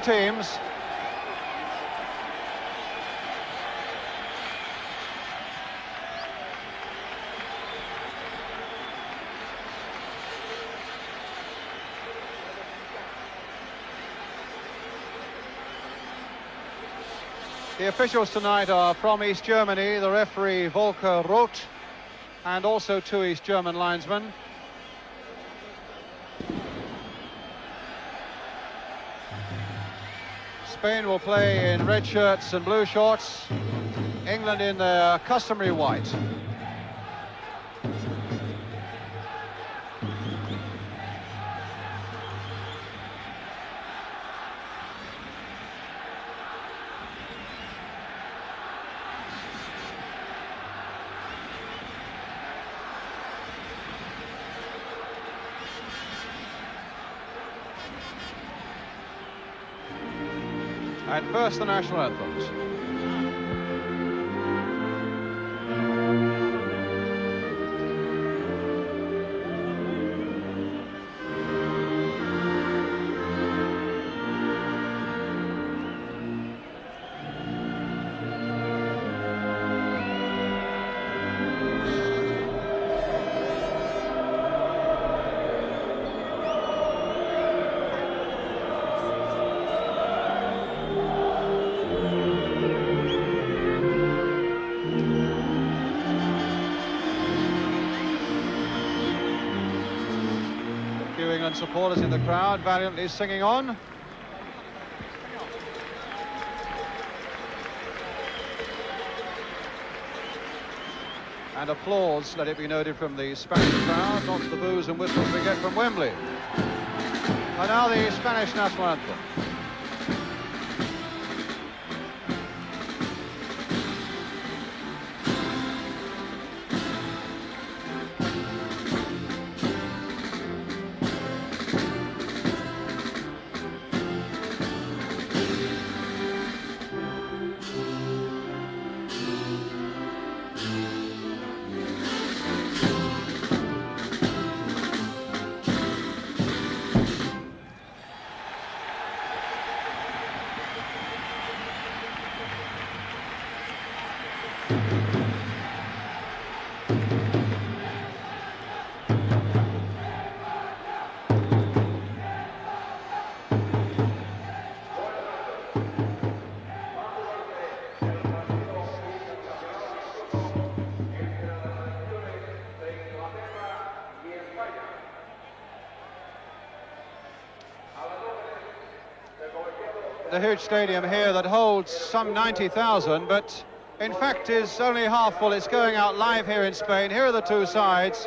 teams. The officials tonight are from East Germany, the referee Volker Roth, and also two East German linesmen. Spain will play in red shirts and blue shorts, England in their customary white. And first, the national anthems. England supporters in the crowd valiantly singing on. And applause, let it be noted, from the Spanish crowd, not the boos and whistles we get from Wembley. And now the Spanish national anthem. The huge stadium here that holds some 90,000, but in fact is only half full. It's going out live here in Spain. Here are the two sides.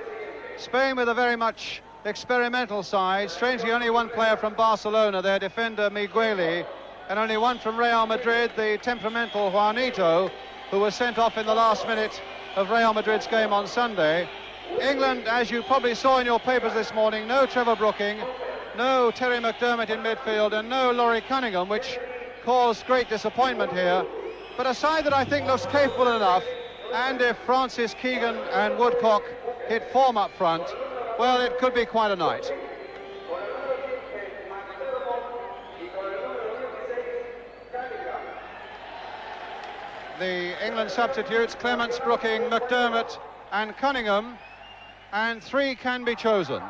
Spain with a very much experimental side. Strangely, only one player from Barcelona, their defender Migueli, and only one from Real Madrid, the temperamental Juanito, who was sent off in the last minute of Real Madrid's game on Sunday. England, as you probably saw in your papers this morning, no Trevor Brooking, no Terry McDermott in midfield, and no Laurie Cunningham, which caused great disappointment here. But a side that I think looks capable enough, and if Francis, Keegan and Woodcock hit form up front, well, it could be quite a night. The England substitutes: Clements, Brooking, McDermott and Cunningham, and three can be chosen.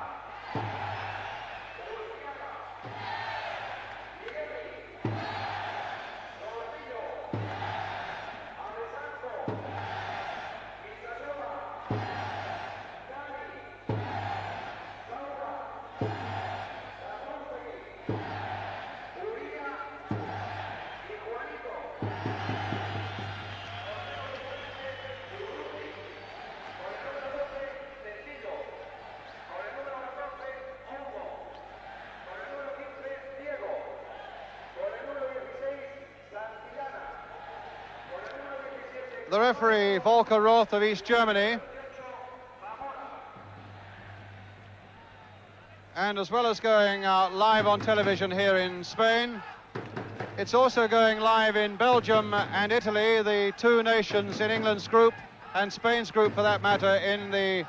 The referee, Volker Roth of East Germany. And as well as going out live on television here in Spain, it's also going live in Belgium and Italy, the two nations in England's group, and Spain's group for that matter, in the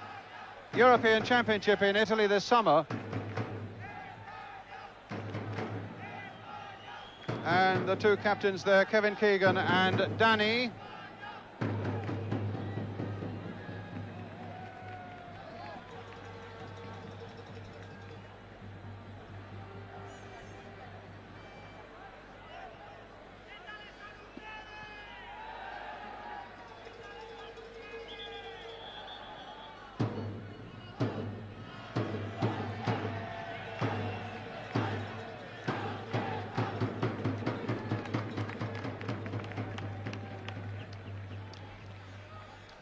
European Championship in Italy this summer. And the two captains there, Kevin Keegan and Danny.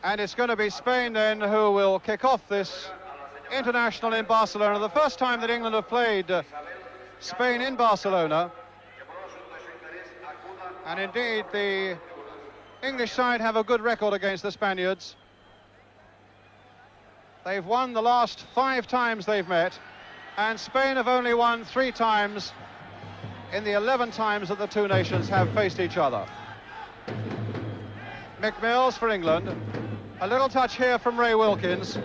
And it's going to be Spain then who will kick off this international in Barcelona. The first time that England have played Spain in Barcelona. And indeed, the English side have a good record against the Spaniards. They've won the last 5 times they've met, and Spain have only won 3 times in the 11 times that the two nations have faced each other. Mick Mills for England. A little touch here from Ray Wilkins.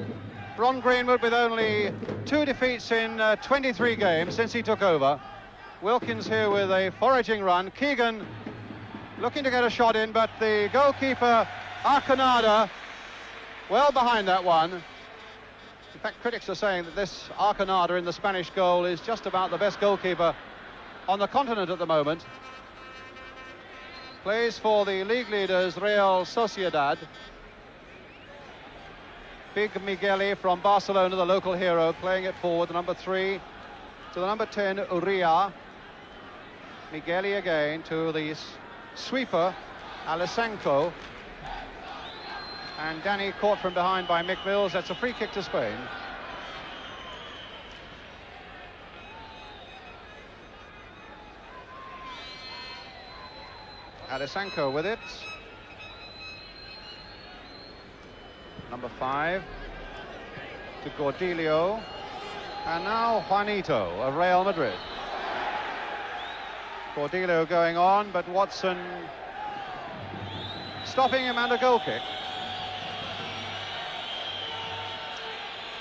Ron Greenwood with only 2 defeats in 23 games since he took over. Wilkins here with a foraging run. Keegan looking to get a shot in, but the goalkeeper, Arconada, well behind that one. In fact, critics are saying that this Arconada in the Spanish goal is just about the best goalkeeper on the continent at the moment. Plays for the league leaders, Real Sociedad. Big Migueli from Barcelona, the local hero, playing it forward, the number 3 to the number 10, Uria. Migueli again to the sweeper, Alessanco. And Danny caught from behind by Mick Mills. That's a free kick to Spain. Alessanco with it. Number 5 to Gordillo, and now Juanito of Real Madrid. Gordillo going on, but Watson stopping him, and a goal kick.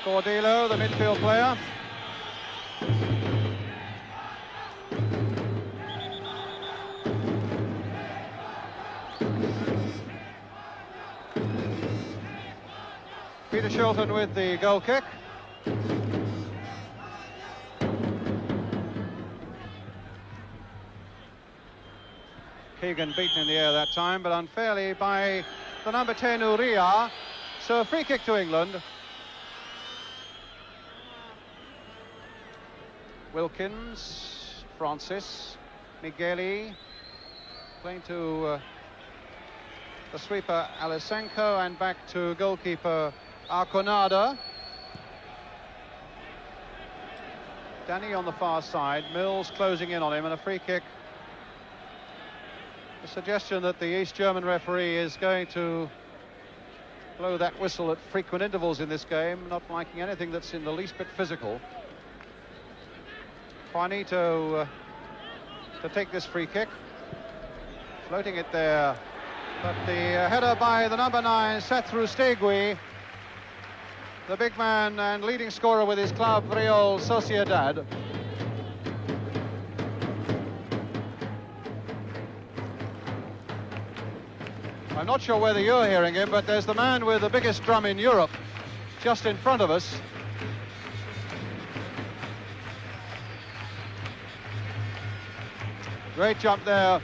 Gordillo, the midfield player. Peter Shilton with the goal kick. Keegan beaten in the air that time, but unfairly by the number 10, Uria. So a free kick to England. Wilkins, Francis, Migueli, playing to the sweeper Alessanco, and back to goalkeeper Arconada. Danny on the far side, Mills closing in on him, and a free kick. A suggestion that the East German referee is going to blow that whistle at frequent intervals in this game, not liking anything that's in the least bit physical. Juanito to take this free kick, floating it there, but the header by the number 9, Seth Rustegui, the big man and leading scorer with his club, Real Sociedad. I'm not sure whether you're hearing him, but there's the man with the biggest drum in Europe just in front of us. Great jump there.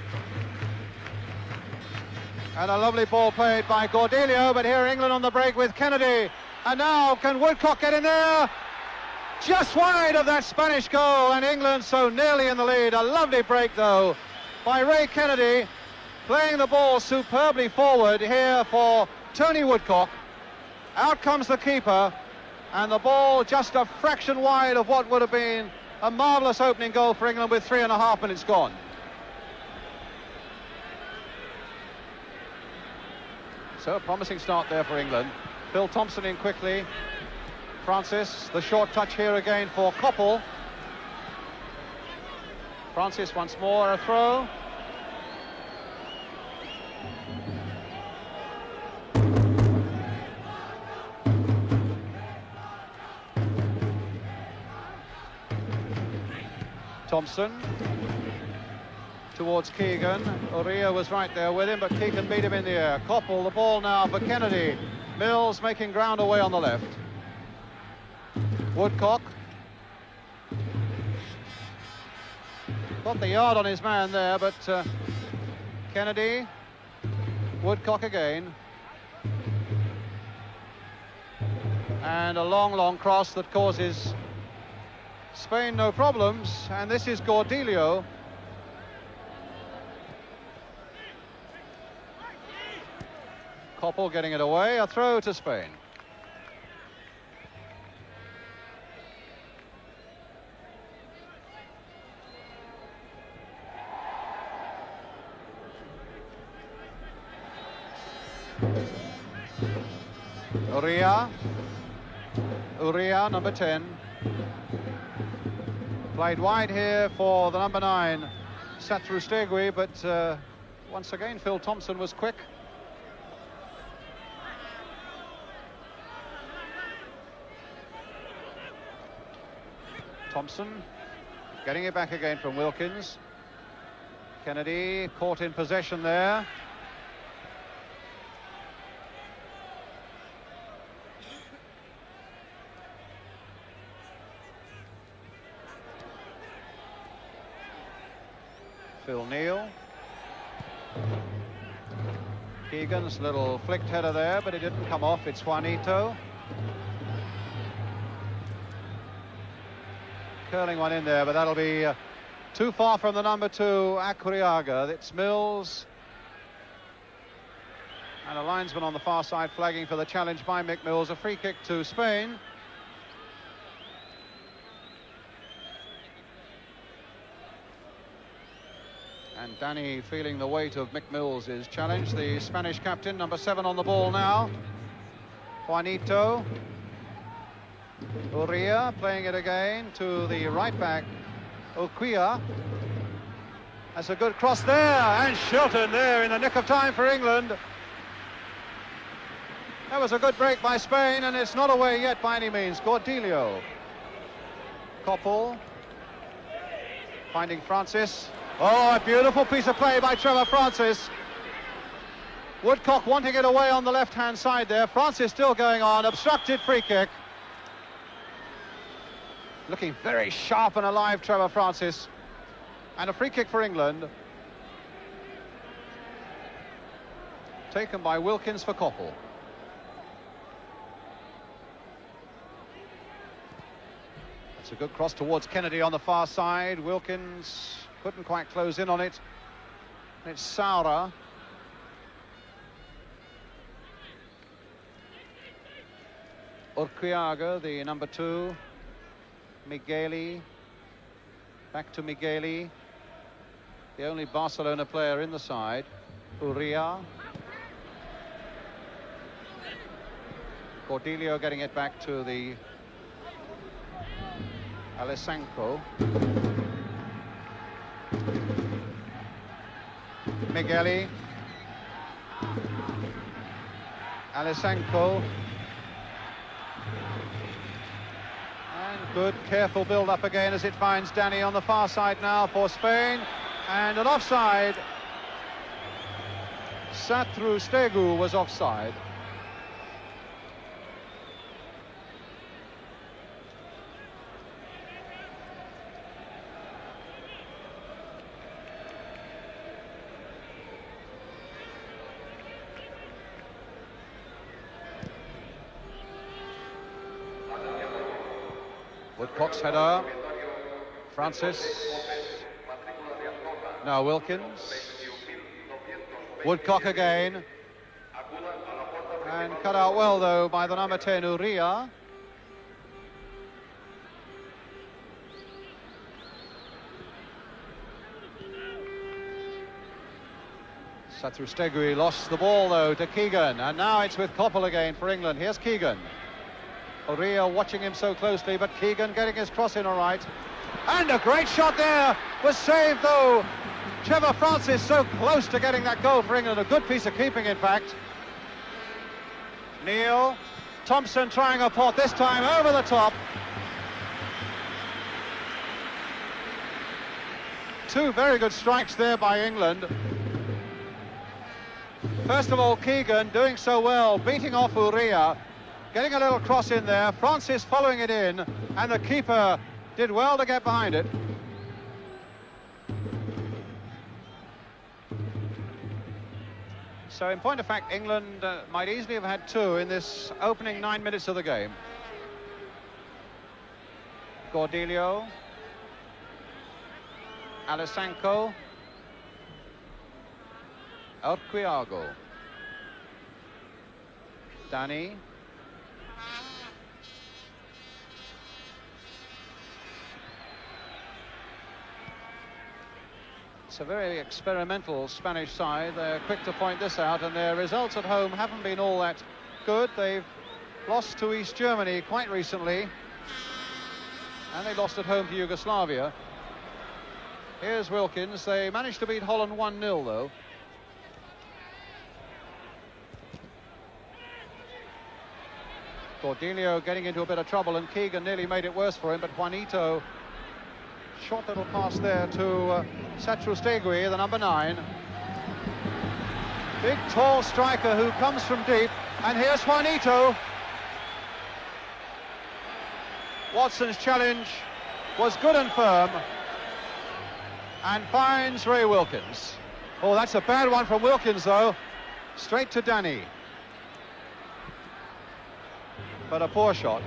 And a lovely ball played by Gordillo, but here England on the break with Kennedy. And now can Woodcock get in there? Just wide of that Spanish goal, and England so nearly in the lead. A lovely break though by Ray Kennedy, playing the ball superbly forward here for Tony Woodcock. Out comes the keeper, and the ball just a fraction wide of what would have been a marvellous opening goal for England with 3.5 minutes gone. So a promising start there for England. Phil Thompson in quickly. Francis, the short touch here again for Koppel. Francis once more, a throw. Thompson. towards Keegan. Uria was right there with him, but Keegan beat him in the air. Koppel, the ball now for Kennedy. Mills making ground away on the left. Woodcock. Got the yard on his man there, but Kennedy. Woodcock again. And a long cross that causes Spain no problems, and this is Gordillo. Koppel getting it away, a throw to Spain. Uria, number 10. Played wide here for the number 9, Satrustegui, but once again Phil Thompson was quick. Thompson getting it back again from Wilkins. Kennedy caught in possession there. Phil Neal. Keegan's little flicked header there, but it didn't come off. It's Juanito. Curling one in there, but that'll be too far from the number 2, Acuriaga. It's Mills. And a linesman on the far side flagging for the challenge by Mick Mills. A free kick to Spain. And Danny feeling the weight of Mick Mills' challenge. The Spanish captain, number 7 on the ball now. Juanito. Uria playing it again to the right back, Oquia. That's a good cross there, and Shilton there in the nick of time for England. That was a good break by Spain, and it's not away yet by any means. Gordillo. Koppel. Finding Francis. Oh, a beautiful piece of play by Trevor Francis. Woodcock wanting it away on the left-hand side there. Francis still going on, obstructed free kick. Looking very sharp and alive, Trevor Francis. And a free kick for England. Taken by Wilkins for Koppel. That's a good cross towards Kennedy on the far side. Wilkins couldn't quite close in on it. It's Saura. Urquiaga, the number 2. Migueli. Back to Migueli. The only Barcelona player in the side. Uria. Gordillo getting it back to the Alessanco. Migueli. Alessanco. And good, careful build-up again as it finds Danny on the far side now for Spain. And an offside. Satrustegui was offside. Woodcock's header. Francis. Now Wilkins. Woodcock again. And cut out well, though, by the number 10, Uria. Satrustegui lost the ball, though, to Keegan. And now it's with Koppel again for England. Here's Keegan. Uria watching him so closely, but Keegan getting his cross in all right. And a great shot there, was saved though. Trevor Francis so close to getting that goal for England. A good piece of keeping, in fact. Neal. Thompson trying a pot, this time over the top. Two very good strikes there by England. First of all, Keegan doing so well, beating off Uria, getting a little cross in there, Francis following it in, and the keeper did well to get behind it. So in point of fact, England might easily have had two in this opening 9 minutes of the game. Cordelio, Alessanco, Urquiago, Dani, it's a very experimental Spanish side. They're quick to point this out, and their results at home haven't been all that good. They've lost to East Germany quite recently, and they lost at home to Yugoslavia. Here's Wilkins. They managed to beat Holland 1-0 though. Cordelio getting into a bit of trouble, and Keegan nearly made it worse for him, but Juanito, short little pass there to Satrustegui, the number 9. Big tall striker who comes from deep, and here's Juanito. Watson's challenge was good and firm, and finds Ray Wilkins. Oh, that's a bad one from Wilkins though. Straight to Dani. But a poor shot.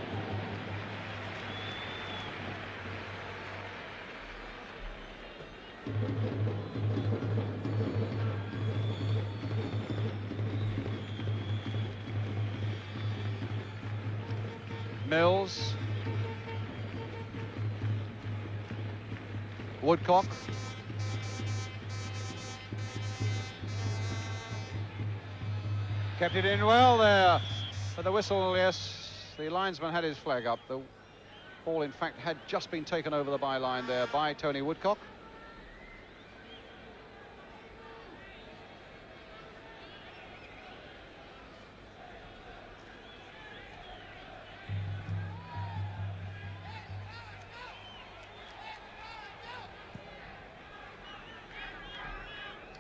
Mills. Woodcock. Kept it in well there. For the whistle, yes, the linesman had his flag up. The ball, in fact, had just been taken over the byline there by Tony Woodcock.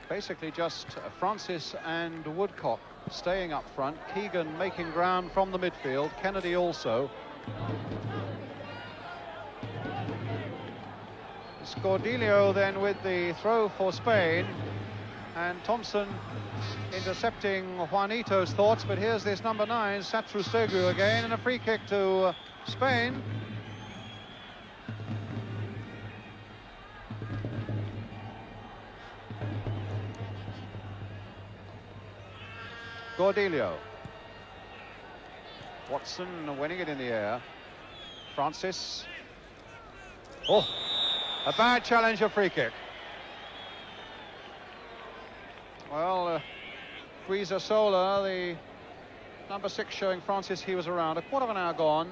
Basically just Francis and Woodcock staying up front, Keegan making ground from the midfield, Kennedy also. Cordelio then with the throw for Spain, and Thompson intercepting Juanito's thoughts, but here's this number 9, Satrustegui again, and a free kick to Spain. Cordelio. Watson winning it in the air. Francis. Oh, a bad challenge, a free kick. Well, Guizasola, the number 6, showing Francis he was around. A quarter of an hour gone,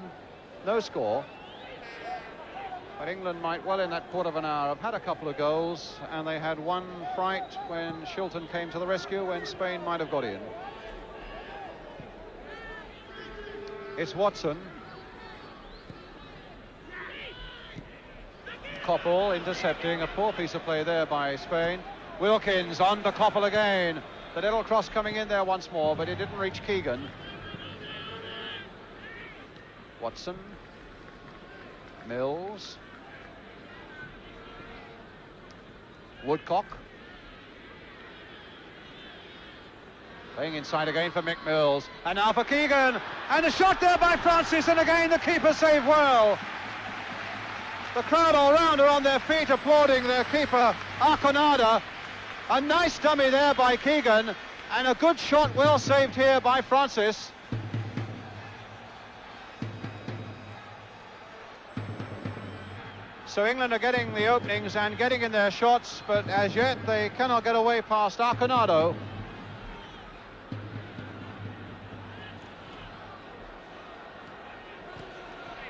no score. But England might well in that quarter of an hour have had a couple of goals, and they had one fright when Shilton came to the rescue, when Spain might have got in. It's Watson. Koppel intercepting, a poor piece of play there by Spain. Wilkins on to Koppel again. The little cross coming in there once more, but it didn't reach Keegan. Watson. Mills. Woodcock. Playing inside again for Mick Mills. And now for Keegan. And a shot there by Francis, and again the keeper saved well. The crowd all round are on their feet applauding their keeper, Arconada. A nice dummy there by Keegan, and a good shot well saved here by Francis. So England are getting the openings and getting in their shots, but as yet they cannot get away past Arconado.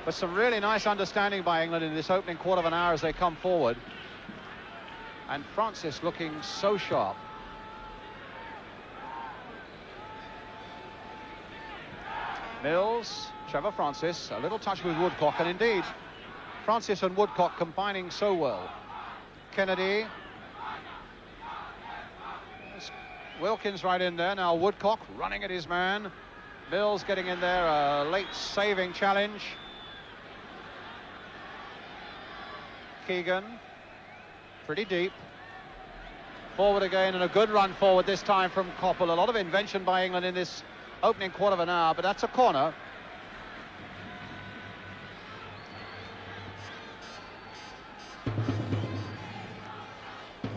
But some really nice understanding by England in this opening quarter of an hour as they come forward. And Francis looking so sharp. Mills, Trevor Francis, a little touch with Woodcock, and indeed Francis and Woodcock combining so well. Kennedy. Wilkins right in there. Now Woodcock running at his man. Mills getting in there, a late saving challenge. Keegan, pretty deep. Forward again, and a good run forward this time from Koppel. A lot of invention by England in this opening quarter of an hour, but that's a corner.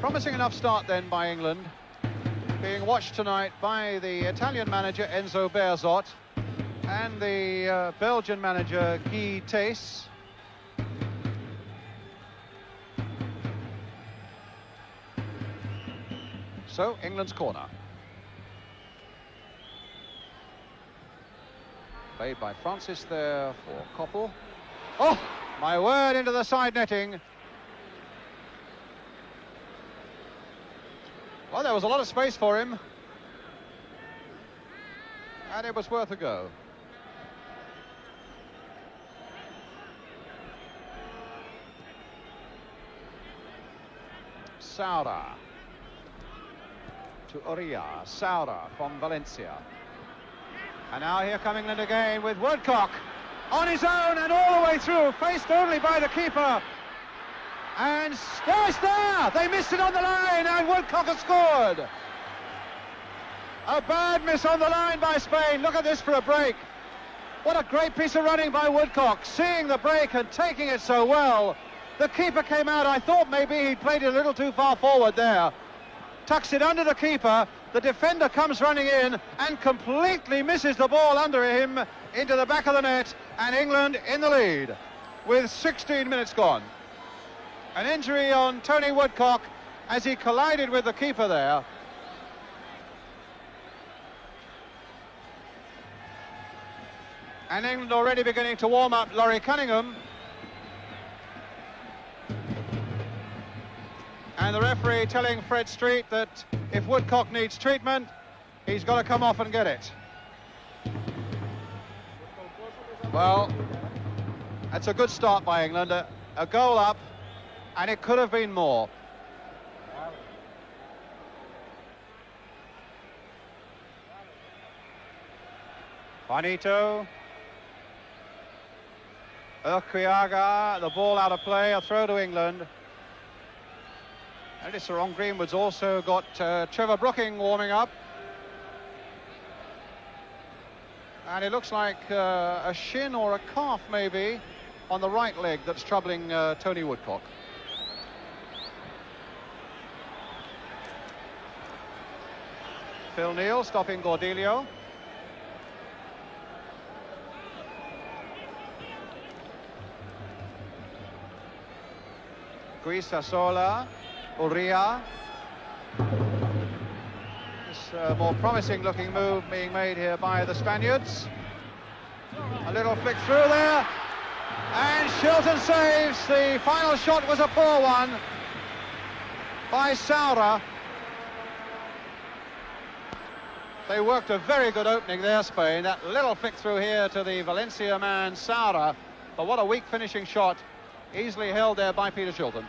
Promising enough start then by England, being watched tonight by the Italian manager Enzo Bearzot and the Belgian manager Guy Thys. So, England's corner. Played by Francis there for Koppel. Oh, my word, into the side netting. Well, there was a lot of space for him. And it was worth a go. Saura. To Uria. Saura from Valencia. And now here come England again with Woodcock on his own and all the way through, faced only by the keeper. And it's there! They missed it on the line, and Woodcock has scored. A bad miss on the line by Spain. Look at this for a break. What a great piece of running by Woodcock, seeing the break and taking it so well. The keeper came out. I thought maybe he played it a little too far forward there. Tucks it under the keeper. The defender comes running in and completely misses the ball under him into the back of the net, and England in the lead with 16 minutes gone. An injury on Tony Woodcock as he collided with the keeper there. And England already beginning to warm up Laurie Cunningham. And the referee telling Fred Street that if Woodcock needs treatment, he's got to come off and get it. Well, that's a good start by England. A goal up. And it could have been more. Juanito. Urquiaga, the ball out of play, a throw to England. Notice Ron Greenwood's also got Trevor Brooking warming up. And it looks like a shin or a calf maybe on the right leg that's troubling Tony Woodcock. Phil Neal stopping Gordilio. Guisasola, Uria. This more promising looking move being made here by the Spaniards. A little flick through there. And Shilton saves. The final shot was a poor one by Saura. They worked a very good opening there, Spain. That little flick through here to the Valencia man, Saura. But what a weak finishing shot. Easily held there by Peter Shilton.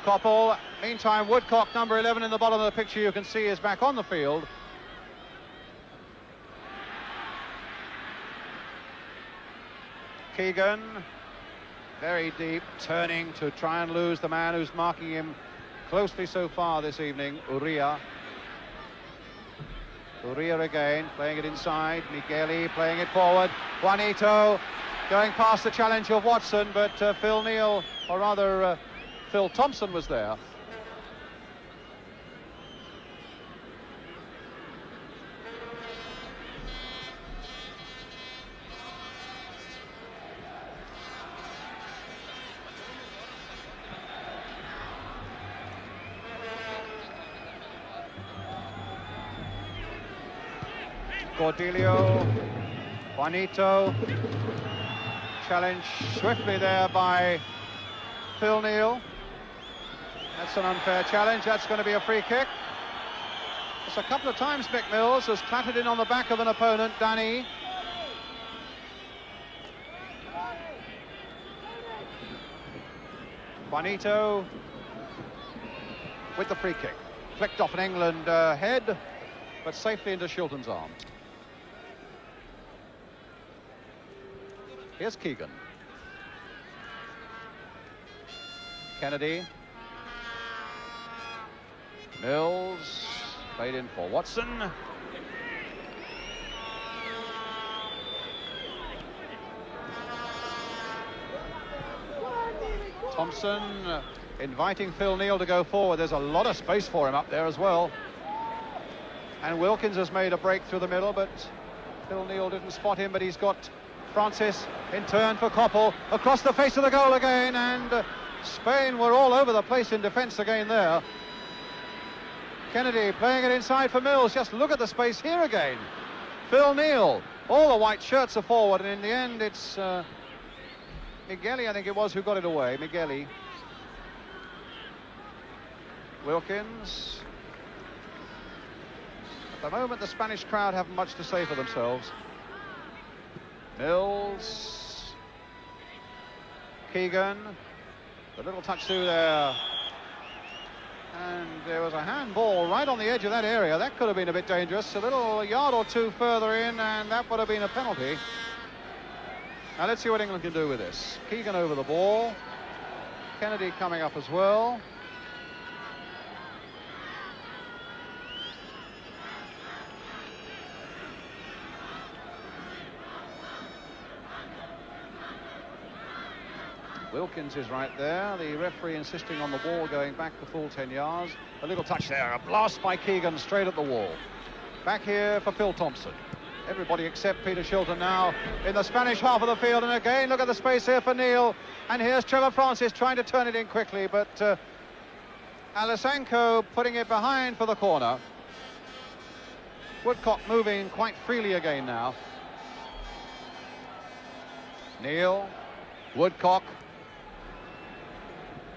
Koppel. Meantime, Woodcock, number 11 in the bottom of the picture, you can see is back on the field. Keegan, very deep, turning to try and lose the man who's marking him closely so far this evening, Uria. Uria again, playing it inside. Migueli playing it forward. Juanito going past the challenge of Watson, but Phil Neal, or rather Phil Thompson was there. Gordilio, Juanito, challenge swiftly there by Phil Neal. That's an unfair challenge. That's going to be a free kick. a couple of times Mick Mills has clattered in on the back of an opponent, Danny. Juanito with the free kick. Flicked off an England head, but safely into Shilton's arm. Here's Keegan. Kennedy. Mills. Played in for Watson. Thompson inviting Phil Neal to go forward. There's a lot of space for him up there as well. And Wilkins has made a break through the middle, but Phil Neal didn't spot him, but he's got Francis in turn for Koppel. Across the face of the goal again, and Spain were all over the place in defence again there. Kennedy playing it inside for Mills. Just look at the space here again. Phil Neal. All the white shirts are forward, and in the end it's Migueli, I think it was, who got it away. Migueli. Wilkins. At the moment, the Spanish crowd haven't much to say for themselves. Mills. Keegan. A little touch through there. And there was a handball right on the edge of that area. That could have been a bit dangerous. A little yard or two further in, and that would have been a penalty. Now let's see what England can do with this. Keegan over the ball. Kennedy coming up as well. Wilkins is right there. The referee insisting on the ball going back the full 10 yards. A little touch there. A blast by Keegan straight at the wall. Back here for Phil Thompson. Everybody except Peter Shilton now in the Spanish half of the field. And again, look at the space here for Neal. And here's Trevor Francis trying to turn it in quickly. But Alisanko putting it behind for the corner. Woodcock moving quite freely again now. Neal. Woodcock.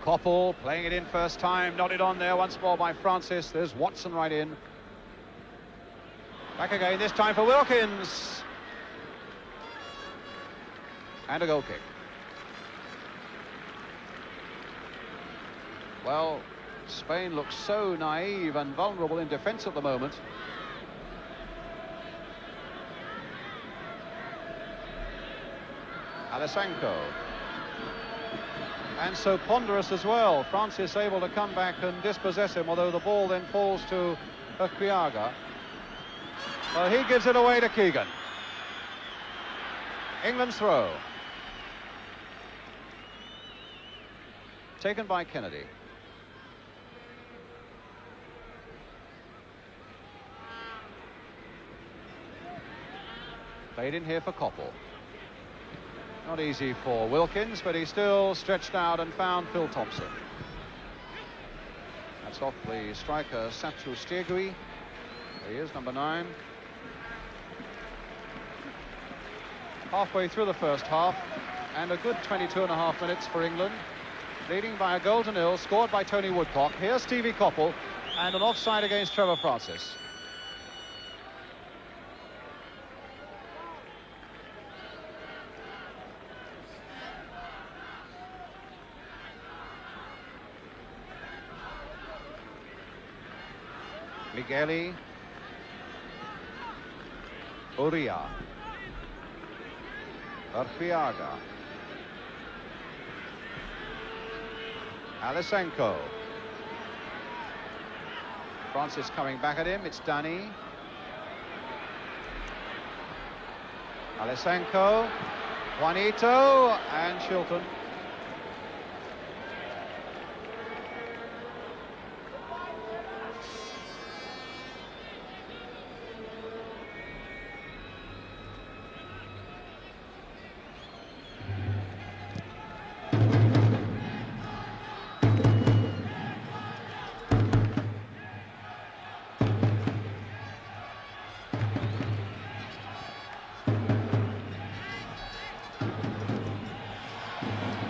Koppel playing it in first time, nodded on there once more by Francis. There's Watson right in. Back again, this time for Wilkins. And a goal kick. Well, Spain looks so naive and vulnerable in defence at the moment. Alisanko. And so ponderous as well. Francis able to come back and dispossess him, although the ball then falls to Quiaga. Well, he gives it away to Keegan. England's throw. Taken by Kennedy. Played in here for Koppel. Not easy for Wilkins, but he still stretched out and found Phil Thompson. That's off the striker, Satsu Stiegui. There he is, number 9. Halfway through the first half, and a good 22.5 minutes for England. Leading by a goal to nil, scored by Tony Woodcock. Here's Stevie Koppel, and an offside against Trevor Francis. Migueli. Uria. Quiaga. Alisanko. Francis coming back at him. It's Danny. Alisanko. Juanito and Shilton.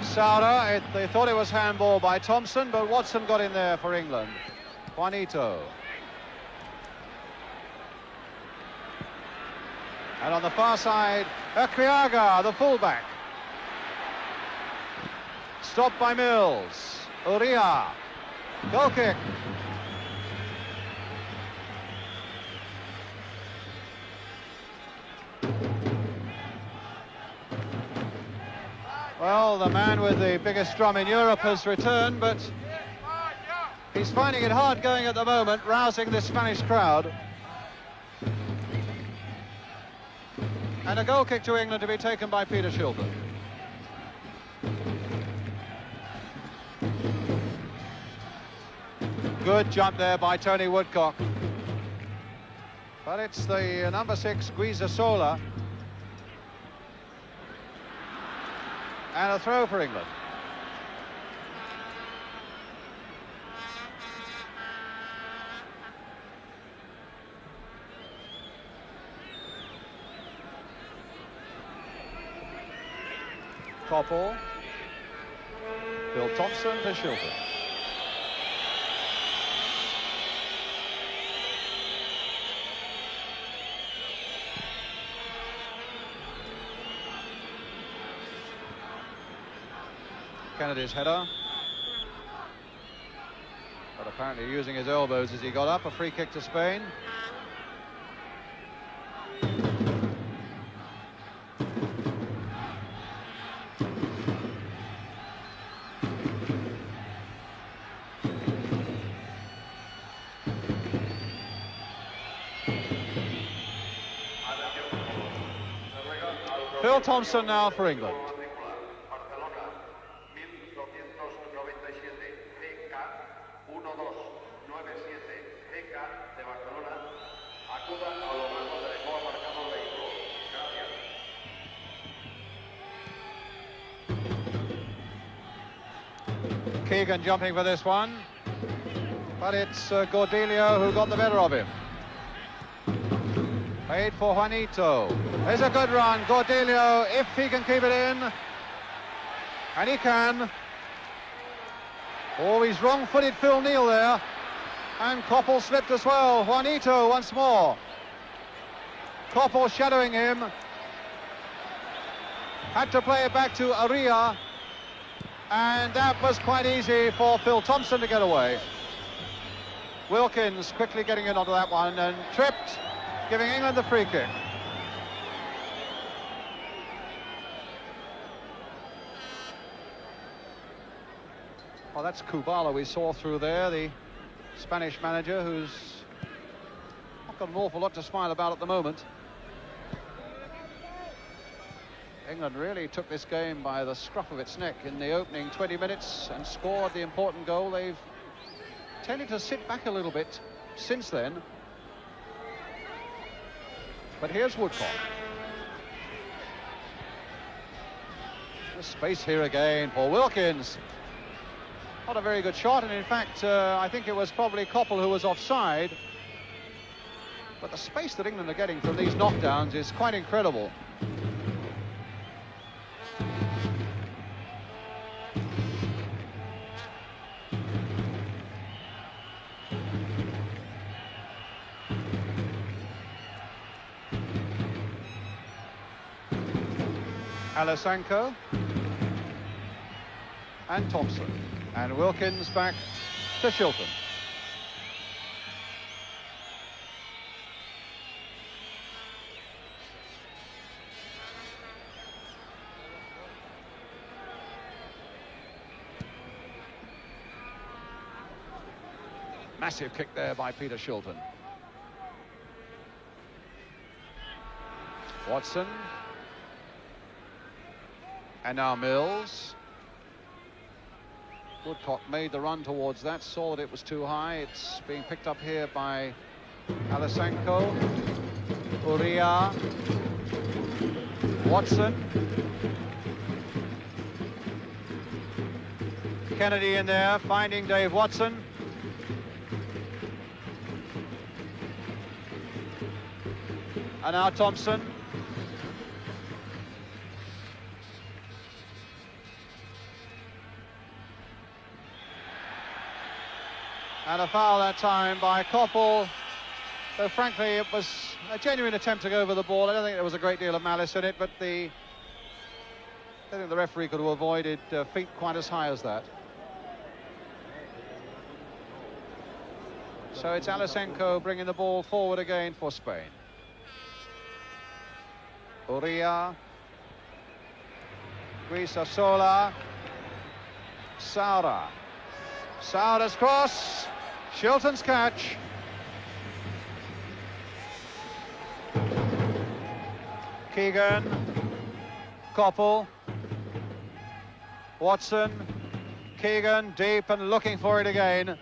Sauer, they thought it was handball by Thompson, but Watson got in there for England. Juanito. And on the far side, Kriaga, the fullback. Stopped by Mills. Uria. Goal kick. Well, the man with the biggest drum in Europe has returned, but he's finding it hard going at the moment, rousing the Spanish crowd. And a goal kick to England to be taken by Peter Shilton. Good jump there by Tony Woodcock. But it's the number 6, Guizasola. And a throw for England. Koppel. Phil Thompson to Shilton. Kennedy's header. But apparently using his elbows as he got up. A free kick to Spain. Phil Thompson now for England. Keegan jumping for this one, but it's Cordelia who got the better of him. Paid for Juanito. There's a good run, Cordelia, if he can keep it in. And he can. Oh, he's wrong-footed Phil Neal there. And Koppel slipped as well. Juanito once more. Koppel shadowing him. Had to play it back to Aria. And that was quite easy for Phil Thompson to get away. Wilkins quickly getting in onto that one and tripped, giving England the free kick. Well, that's Kubala we saw through there, the Spanish manager, who's not got an awful lot to smile about at the moment. England really took this game by the scruff of its neck in the opening 20 minutes and scored the important goal. They've tended to sit back a little bit since then. But here's Woodcock. There's space here again for Wilkins. Not a very good shot, and in fact, I think it was probably Koppel who was offside. But the space that England are getting from these knockdowns is quite incredible. Alasanko and Thompson, and Wilkins back to Shilton. Massive kick there by Peter Shilton. Watson. And now Mills. Woodcock made the run towards that, saw that it was too high. It's being picked up here by Alasanko. Uria. Watson. Kennedy in there, finding Dave Watson. And now Thompson. And a foul that time by Koppel. So frankly, it was A genuine attempt to go over the ball. I don't think there was a great deal of malice in it, but I don't think the referee could have avoided feet quite as high as that. So it's Alisenko bringing the ball forward again for Spain. Uria. Guisasola. Saura. Saura's cross. Shilton's catch. Keegan. Koppel. Watson. Keegan deep and looking for it again.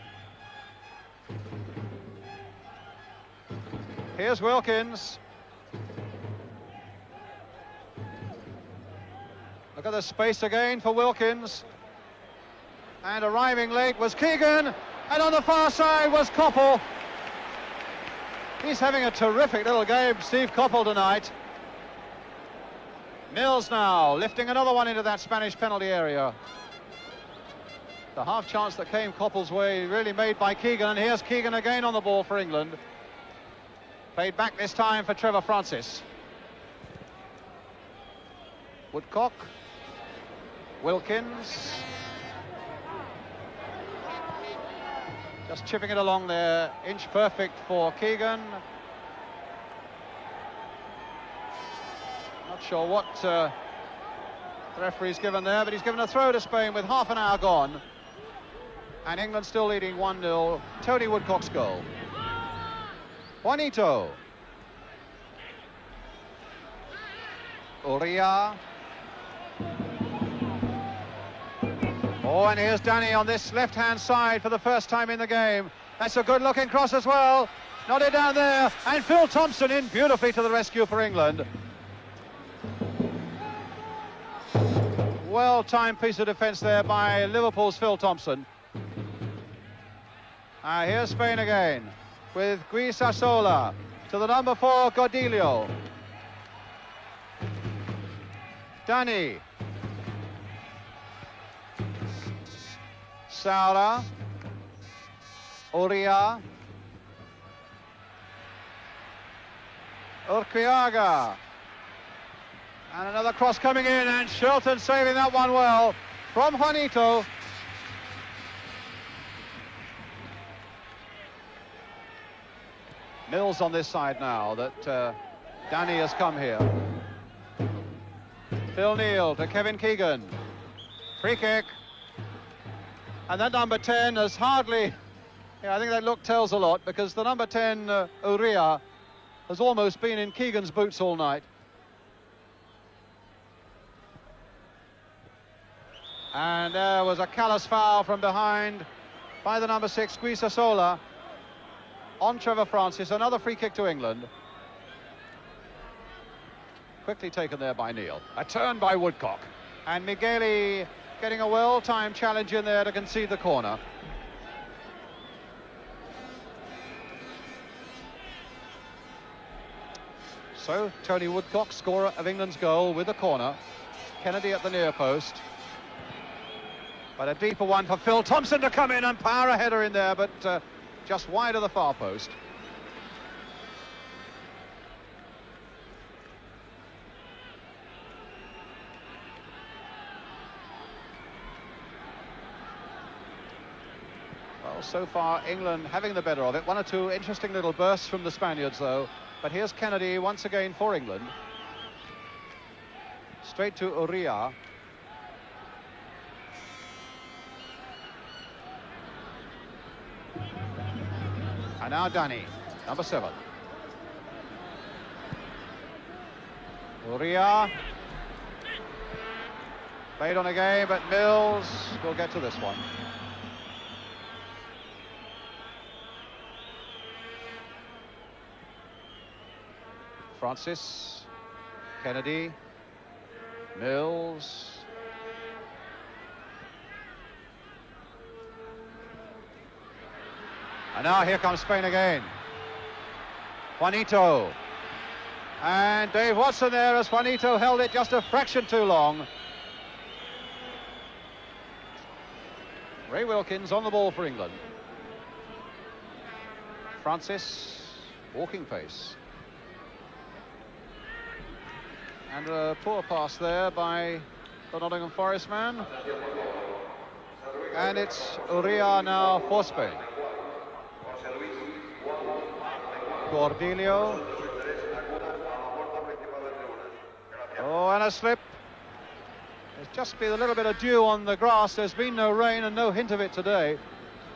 Here's Wilkins. Look at the space again for Wilkins. And arriving late was Keegan. And on the far side was Koppel. He's having a terrific little game, Steve Koppel, tonight. Mills now lifting another one into that Spanish penalty area. The half chance that came Koppel's way really made by Keegan. And here's Keegan again on the ball for England. Played back this time for Trevor Francis. Woodcock. Wilkins. Just chipping it along there. Inch perfect for Keegan. Not sure what the referee's given there, but he's given a throw to Spain with half an hour gone. And England still leading 1-0. Tony Woodcock's goal. Juanito. Uria. Oh, and here's Danny on this left-hand side for the first time in the game. That's a good-looking cross as well. Nodded down there, and Phil Thompson in beautifully to the rescue for England. Well-timed piece of defence there by Liverpool's Phil Thompson. Here's Spain again with Guisasola to the number 4, Godilio. Danny. Saura. Uria. Urquiaga. And another cross coming in, and Shilton saving that one well from Juanito. Mills on this side now that Danny has come here. Phil Neal to Kevin Keegan. Free kick. And that number 10 has hardly... Yeah, I think that look tells a lot, because the number 10, Uria, has almost been in Keegan's boots all night. And there was a callous foul from behind by the number 6, Guisasola, on Trevor Francis. Another free kick to England. Quickly taken there by Neal. A turn by Woodcock. And Migueli getting a well-timed challenge in there to concede the corner. So, Tony Woodcock, scorer of England's goal, with the corner. Kennedy at the near post. But a deeper one for Phil Thompson to come in and power a header in there, but just wide of the far post. Well, so far, England having the better of it. One or two interesting little bursts from the Spaniards, though. But here's Kennedy once again for England. Straight to Uria. And now Danny, number 7. Uria. Played on again, but Mills will get to this one. Francis, Kennedy, Mills. And now here comes Spain again. Juanito. And Dave Watson there as Juanito held it just a fraction too long. Ray Wilkins on the ball for England. Francis, walking pace. And a poor pass there by the Nottingham Forest man. And it's Uria now for Spain. Cordelio. Oh, and a slip. There's just been a little bit of dew on the grass. There's been no rain and no hint of it today.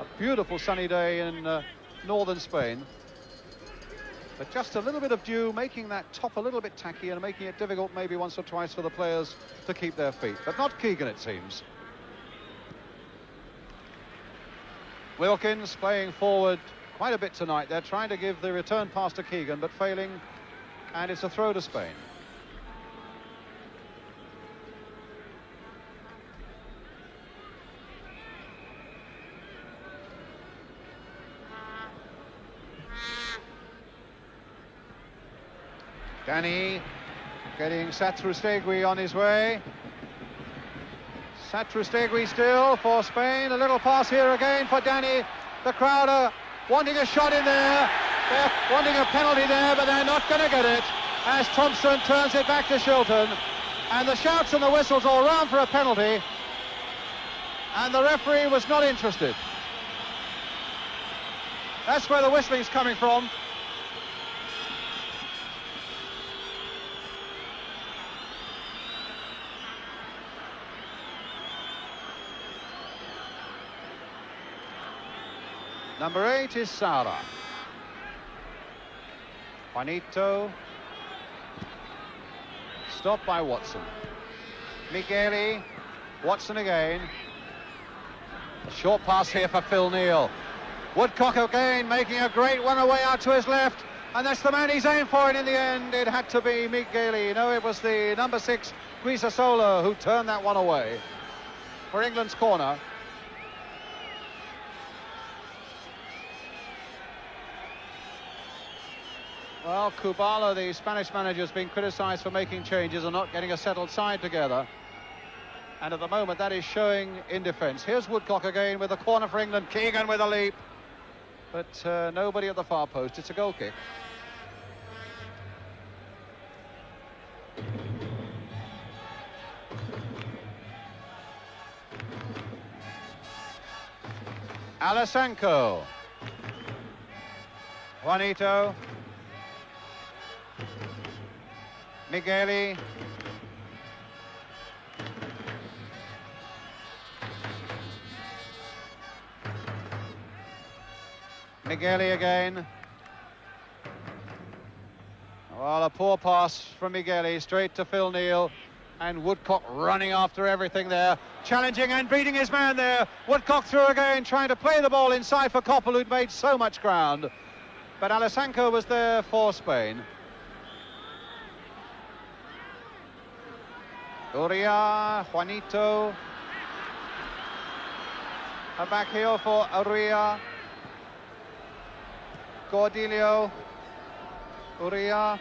A beautiful sunny day in northern Spain. But just a little bit of dew, making that top a little bit tacky and making it difficult maybe once or twice for the players to keep their feet. But not Keegan, it seems. Wilkins playing forward quite a bit tonight. They're trying to give the return pass to Keegan, but failing. And it's a throw to Spain. Danny getting Satrustegui on his way. Satrustegui still for Spain. A little pass here again for Danny. The crowd are wanting a shot in there. They're wanting a penalty there, but they're not going to get it as Thompson turns it back to Shilton. And the shouts and the whistles all round for a penalty. And the referee was not interested. That's where the whistling's coming from. Number 8 is Sara. Juanito. Stopped by Watson. Migueli. Watson again. A short pass here for Phil Neal. Woodcock again making a great run away out to his left. And that's the man he's aimed for, and in the end it had to be Migueli. No, it was the number 6, Guisasola, who turned that one away for England's corner. Well, Kubala, the Spanish manager, has been criticised for making changes and not getting a settled side together. And at the moment, that is showing in defence. Here's Woodcock again with a corner for England. Keegan with a leap. But nobody at the far post. It's a goal kick. Alasanko. Juanito. Migueli. Migueli again. Well, a poor pass from Migueli straight to Phil Neal, and Woodcock running after everything there, challenging and beating his man there. Woodcock through again, trying to play the ball inside for Koppel, who'd made so much ground. But Alasanko was there for Spain. Uria, Juanito. A back heel for Uria. Cordelio. Uria.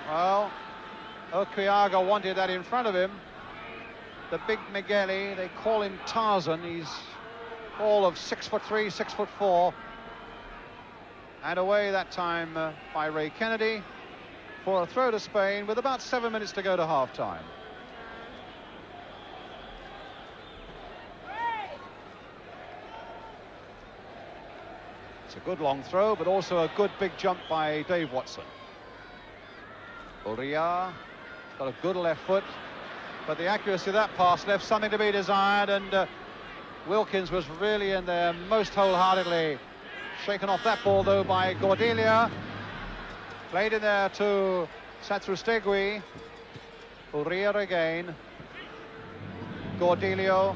Well, Oquiaga wanted that in front of him. The big Migueli, they call him Tarzan. He's all of 6'3", 6'4". And away that time by Ray Kennedy for a throw to Spain with about 7 minutes to go to half-time. It's a good long throw, but also a good big jump by Dave Watson. Uria got a good left foot, but the accuracy of that pass left something to be desired, and Wilkins was really in there most wholeheartedly. Shaken off that ball, though, by Cordelia. Played in there to Satrustegui. Uria again. Cordelio.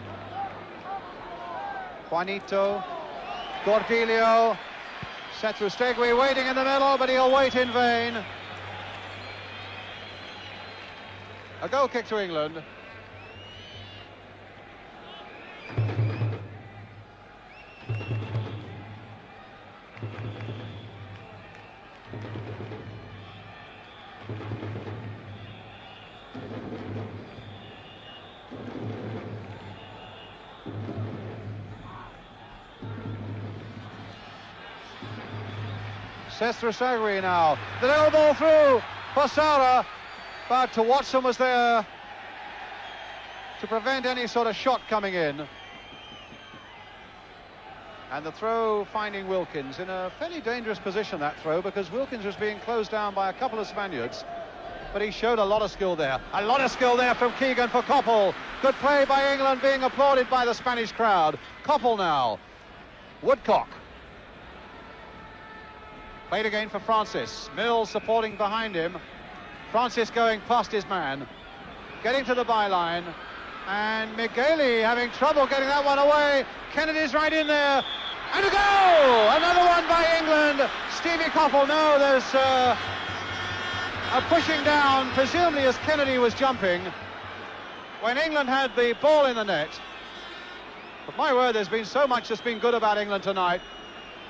Juanito. Cordelio. Satrustegui waiting in the middle, but he'll wait in vain. A goal kick to England. Sestre now. The little ball through for Saura, but Watson was there to prevent any sort of shot coming in. And the throw finding Wilkins in a fairly dangerous position, that throw, because Wilkins was being closed down by a couple of Spaniards. But he showed a lot of skill there. A lot of skill there from Keegan for Koppel. Good play by England, being applauded by the Spanish crowd. Koppel now. Woodcock. Played again for Francis. Mills supporting behind him. Francis going past his man. Getting to the byline. And Migueli having trouble getting that one away. Kennedy's right in there. And a goal! Another one by England. Stevie Koppel. No, there's a pushing down, presumably as Kennedy was jumping, when England had the ball in the net. But my word, there's been so much that's been good about England tonight.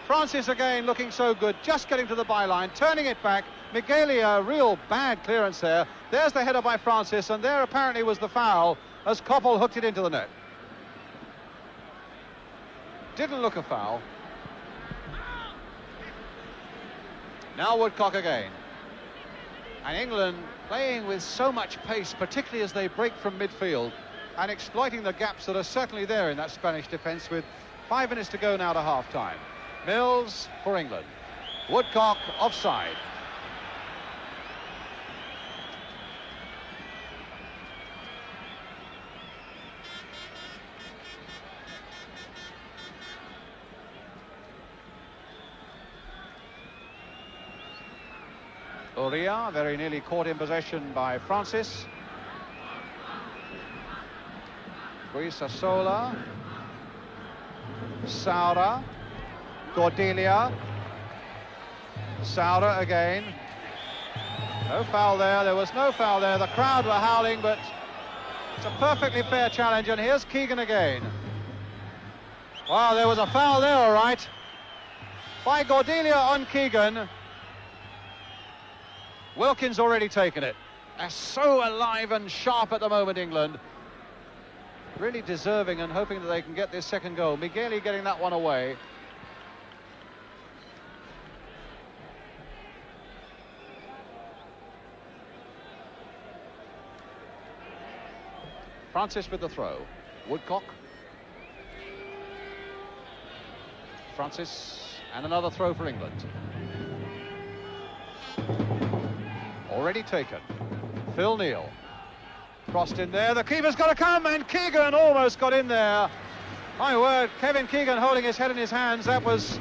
Francis again looking so good, just getting to the byline, turning it back. Migueli, a real bad clearance there. There's the header by Francis, and there apparently was the foul as Koppel hooked it into the net. Didn't look a foul. Now Woodcock again. And England playing with so much pace, particularly as they break from midfield and exploiting the gaps that are certainly there in that Spanish defence, with 5 minutes to go now to half-time. Mills for England. Woodcock offside. Uria very nearly caught in possession by Francis. Guisasola. Saura. Cordelia. Saura again. No foul there. There was no foul there. The crowd were howling, but it's a perfectly fair challenge. And here's Keegan again. Wow, there was a foul there, all right. By Cordelia on Keegan. Wilkins already taken it. They're so alive and sharp at the moment, England. Really deserving and hoping that they can get this second goal. Migueli getting that one away. Francis with the throw. Woodcock. Francis, and another throw for England. Already taken. Phil Neal. Crossed in there, the keeper's got to come, and Keegan almost got in there. My word, Kevin Keegan holding his head in his hands. That was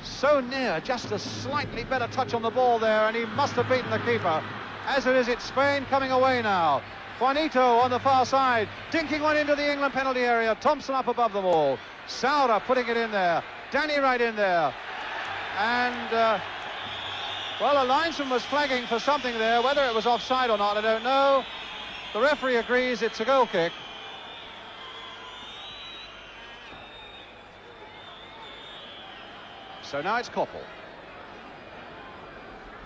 so near, just a slightly better touch on the ball there, and he must have beaten the keeper. As it is, it's Spain coming away now. Juanito on the far side, dinking one into the England penalty area. Thompson up above them all. Saura putting it in there. Danny right in there. And well, the linesman was flagging for something there. Whether it was offside or not, I don't know. The referee agrees it's a goal kick. So now it's Koppel.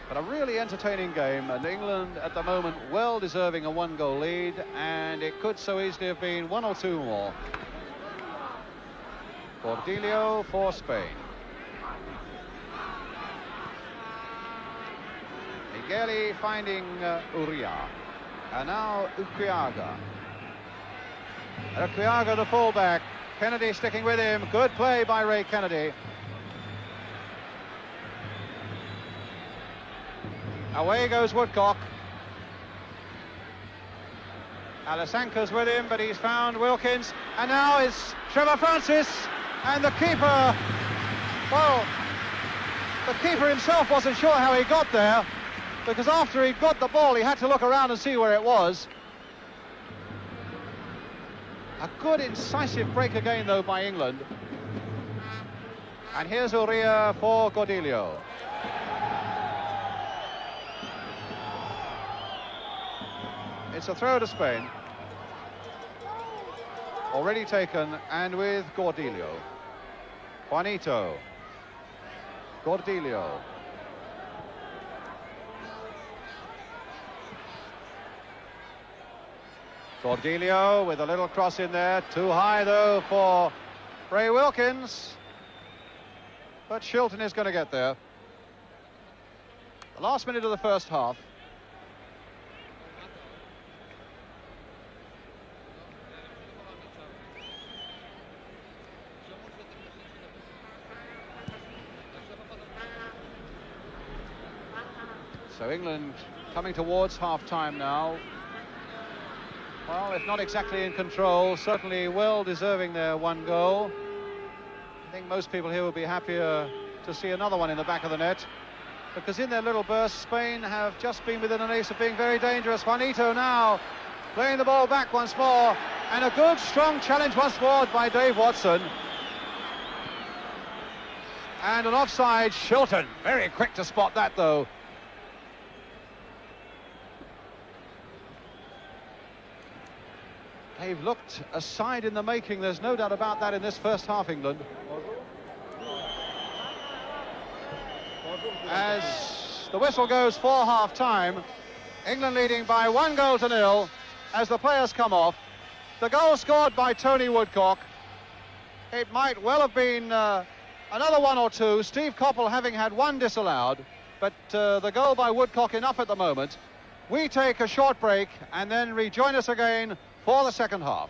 But a really entertaining game, and England at the moment well deserving a 1-goal lead, and it could so easily have been 1 or 2 more. Cordelio for Spain. Migueli finding Uria. And now Uquiaga. Uquiaga, the fullback. Kennedy sticking with him. Good play by Ray Kennedy. Away goes Woodcock. Alasanka's with him, but he's found Wilkins. And now it's Trevor Francis. And the keeper, well, the keeper himself wasn't sure how he got there, because after he got the ball, he had to look around and see where it was. A good, incisive break again, though, by England. And here's Uria for Cordelio. It's a throw to Spain. Already taken, and with Cordelio. Juanito. Cordelio. Cordelio with a little cross in there. Too high, though, for Ray Wilkins. But Shilton is going to get there. The last minute of the first half. So England coming towards half-time now. Well, if not exactly in control, certainly well deserving their one goal. I think most people here will be happier to see another one in the back of the net, because in their little burst, Spain have just been within an ace of being very dangerous. Juanito now playing the ball back once more, and a good, strong challenge once more by Dave Watson. And an offside, Shilton. Very quick to spot that, though. They've looked a side in the making, there's no doubt about that in this first half, England. As the whistle goes for half-time, England leading by 1-0 as the players come off. The goal scored by Tony Woodcock. It might well have been another one or two, Steve Coppell having had one disallowed, but the goal by Woodcock enough at the moment. We take a short break and then rejoin us again for the second half.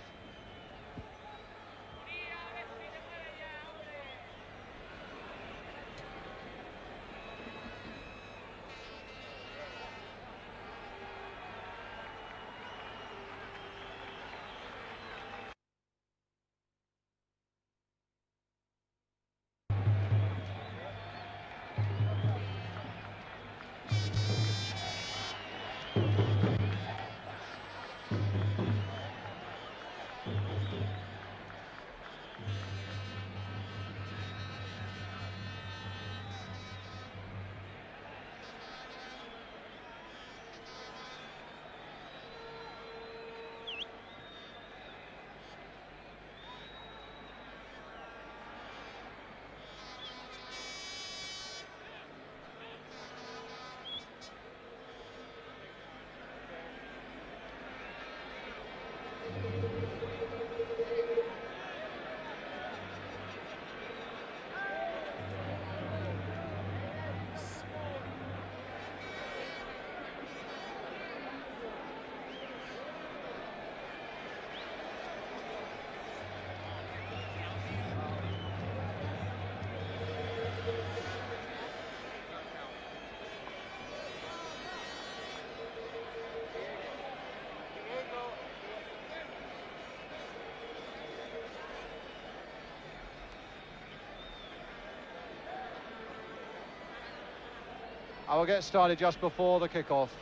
I will get started just before the kick-off.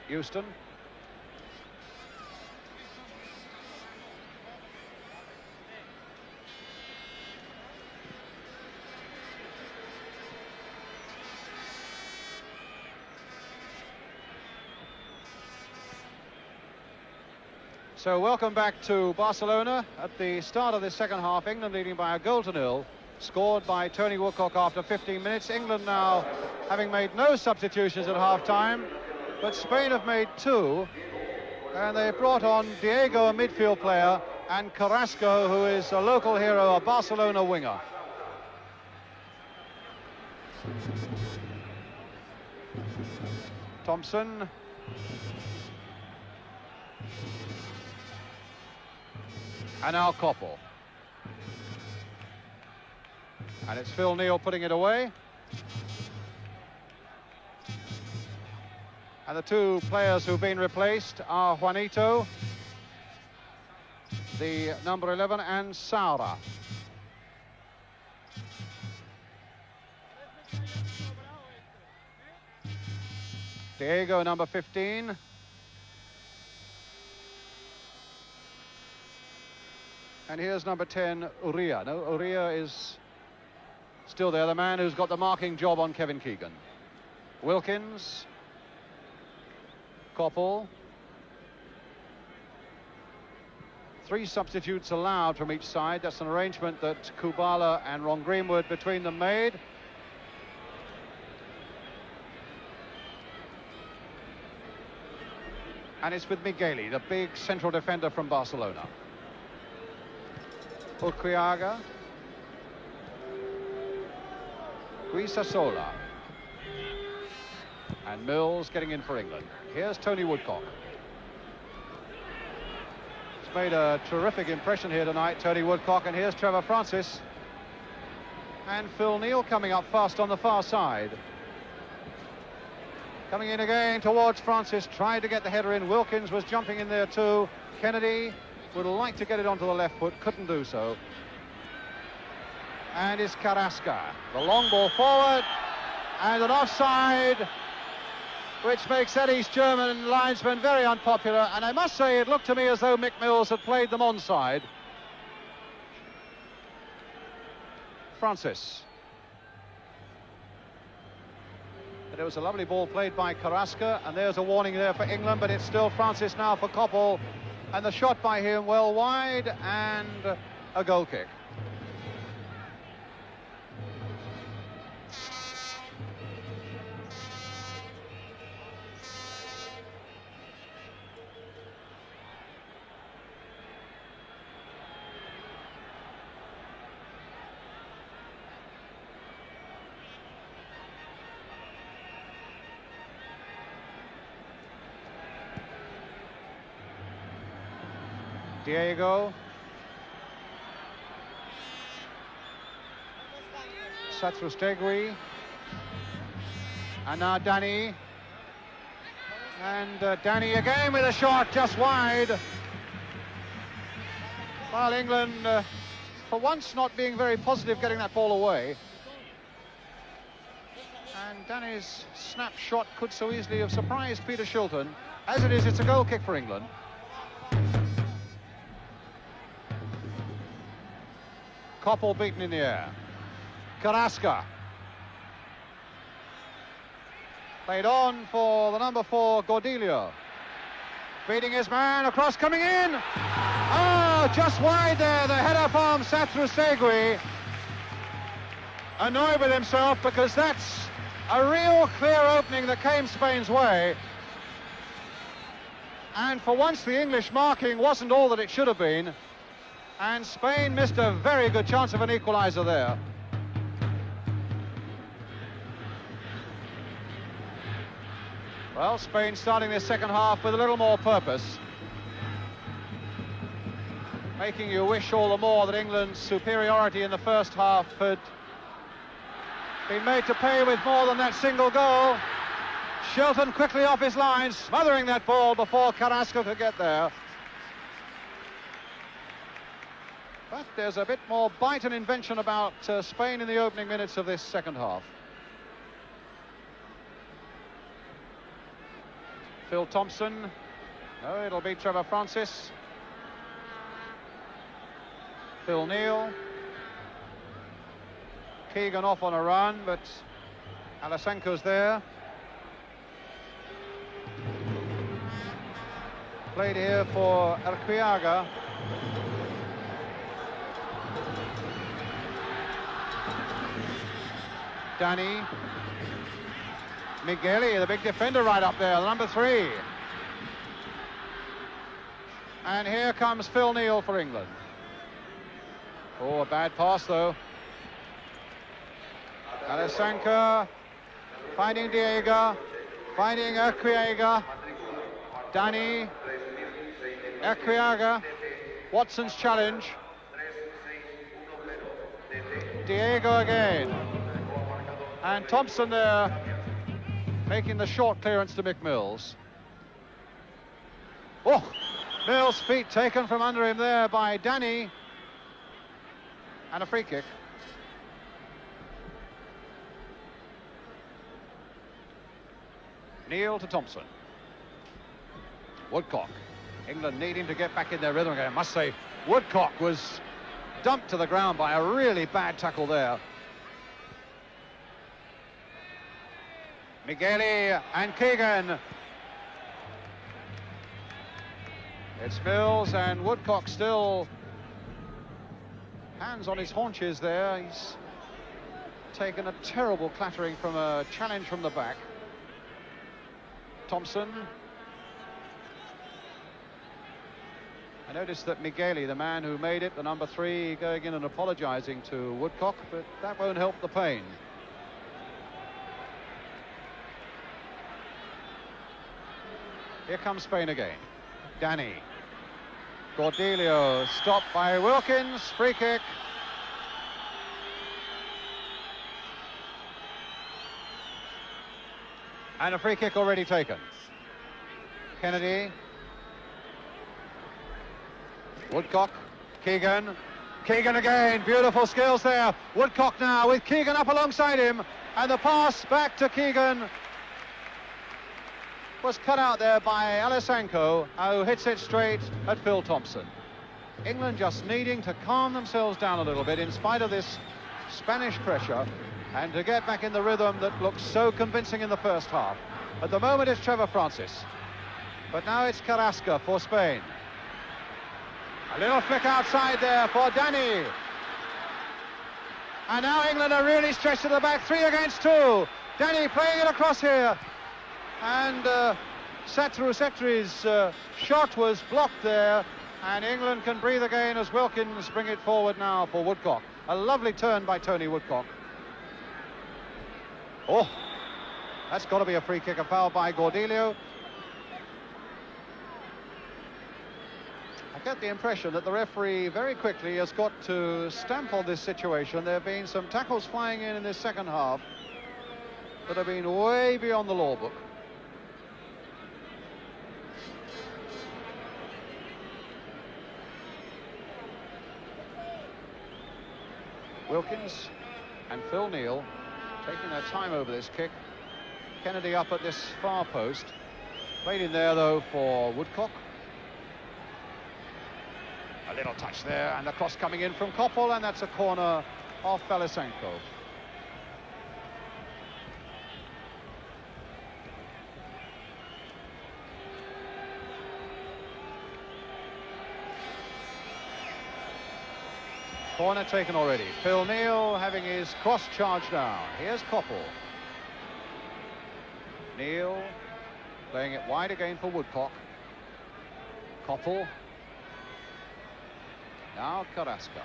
Houston. So welcome back to Barcelona. At the start of this second half, England leading by 1-0, scored by Tony Woodcock after 15 minutes. England now having made no substitutions at half-time, but Spain have made two, and they've brought on Diego, a midfield player, and Carrasco, who is a local hero, a Barcelona winger. Thompson. And now Coppell. And it's Phil Neal putting it away. And the two players who've been replaced are Juanito, the number 11, and Saura. Diego, number 15. And here's number 10, Uria. No, Uria is still there, the man who's got the marking job on Kevin Keegan. Wilkins. Coppell. 3 substitutes allowed from each side. That's an arrangement that Kubala and Ron Greenwood between them made. And it's with Migueli, the big central defender from Barcelona. Urquiaga. Guisasola. And Mills getting in for England. Here's Tony Woodcock. He's made a terrific impression here tonight, Tony Woodcock, and here's Trevor Francis. And Phil Neal coming up fast on the far side. Coming in again towards Francis, tried to get the header in. Wilkins was jumping in there too. Kennedy would like to get it onto the left foot, couldn't do so. And it's Carrasco. The long ball forward, and an offside, which makes that East German linesman very unpopular. And I must say, it looked to me as though Mick Mills had played them onside. Francis. But it was a lovely ball played by Carrasco, and there's a warning there for England, but it's still Francis now for Koppel. And the shot by him well wide, and a goal kick. Diego. Satrustegui. And now Danny. And Danny again with a shot just wide. Well, England, for once, not being very positive getting that ball away. And Danny's snap shot could so easily have surprised Peter Shilton. As it is, it's a goal kick for England. Koppel beaten in the air. Carrasco. Played on for the number 4, Gordillo. Beating his man, across, coming in. Oh, just wide there, the header from Satrustegui. Annoyed with himself because that's a real clear opening that came Spain's way. And for once, the English marking wasn't all that it should have been. And Spain missed a very good chance of an equaliser there. Well, Spain starting this second half with a little more purpose. Making you wish all the more that England's superiority in the first half had been made to pay with more than that single goal. Shilton quickly off his line, smothering that ball before Carrasco could get there. But there's a bit more bite and invention about Spain in the opening minutes of this second half. Phil Thompson. No, it'll be Trevor Francis. Phil Neal. Keegan off on a run, but Alasanko's there. Played here for Arquiaga. Danny. Migueli, the big defender right up there, the number 3. And here comes Phil Neal for England. Oh, a bad pass though. Alasanka finding Diego, finding Arquiaga. Danny, Arquiaga, Watson's challenge. Diego again. And Thompson there, making the short clearance to Mick Mills. Oh, Mills' feet taken from under him there by Danny. And a free kick. Neal to Thompson. Woodcock. England needing to get back in their rhythm again. I must say, Woodcock was dumped to the ground by a really bad tackle there. Migueli and Keegan. It's Mills and Woodcock still hands on his haunches there. He's taken a terrible clattering from a challenge from the back. Thompson. I noticed that Migueli, the man who made it, the number 3, going in and apologising to Woodcock, but that won't help the pain. Here comes Spain again. Danny. Cordelio stopped by Wilkins. Free kick. And a free kick already taken. Kennedy. Woodcock. Keegan. Keegan again. Beautiful skills there. Woodcock now with Keegan up alongside him. And the pass back to Keegan was cut out there by Alessanco, who hits it straight at Phil Thompson. England just needing to calm themselves down a little bit in spite of this Spanish pressure and to get back in the rhythm that looked so convincing in the first half. At the moment it's Trevor Francis, but now it's Carrasco for Spain. A little flick outside there for Danny. And now England are really stretched to the back, 3 against 2. Danny playing it across here. And Satri's shot was blocked there, and England can breathe again as Wilkins bring it forward now for Woodcock. A lovely turn by Tony Woodcock. Oh, that's got to be a free kick, a foul by Cordelio. I get the impression that the referee very quickly has got to stamp on this situation. There have been some tackles flying in this second half that have been way beyond the law book. Wilkins and Phil Neal taking their time over this kick. Kennedy up at this far post. Played in there, though, for Woodcock. A little touch there, and the cross coming in from Koppel, and that's a corner off Alessanco. Corner taken already. Phil Neal having his cross charge down. Here's Koppel. Neal playing it wide again for Woodcock. Koppel. Now Carrasco.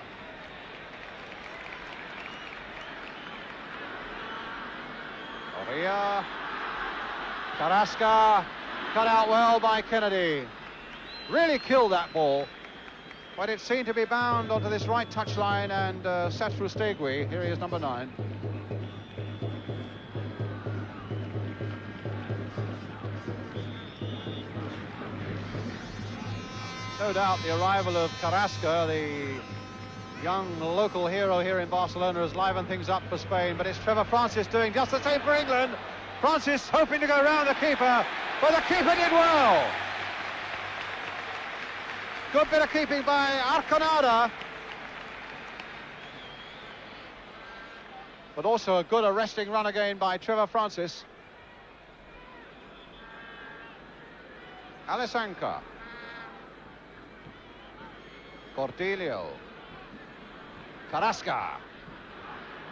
Oria. Carrasco. Cut out well by Kennedy. Really killed that ball. But it seemed to be bound onto this right touchline, and Satrustegui, here he is, number 9. No doubt the arrival of Carrasco, the young local hero here in Barcelona, has livened things up for Spain, but it's Trevor Francis doing just the same for England. Francis hoping to go round the keeper, but the keeper did well. Good bit of keeping by Arconada. But also a good arresting run again by Trevor Francis. Alessanco. Cordelio. Carrasco.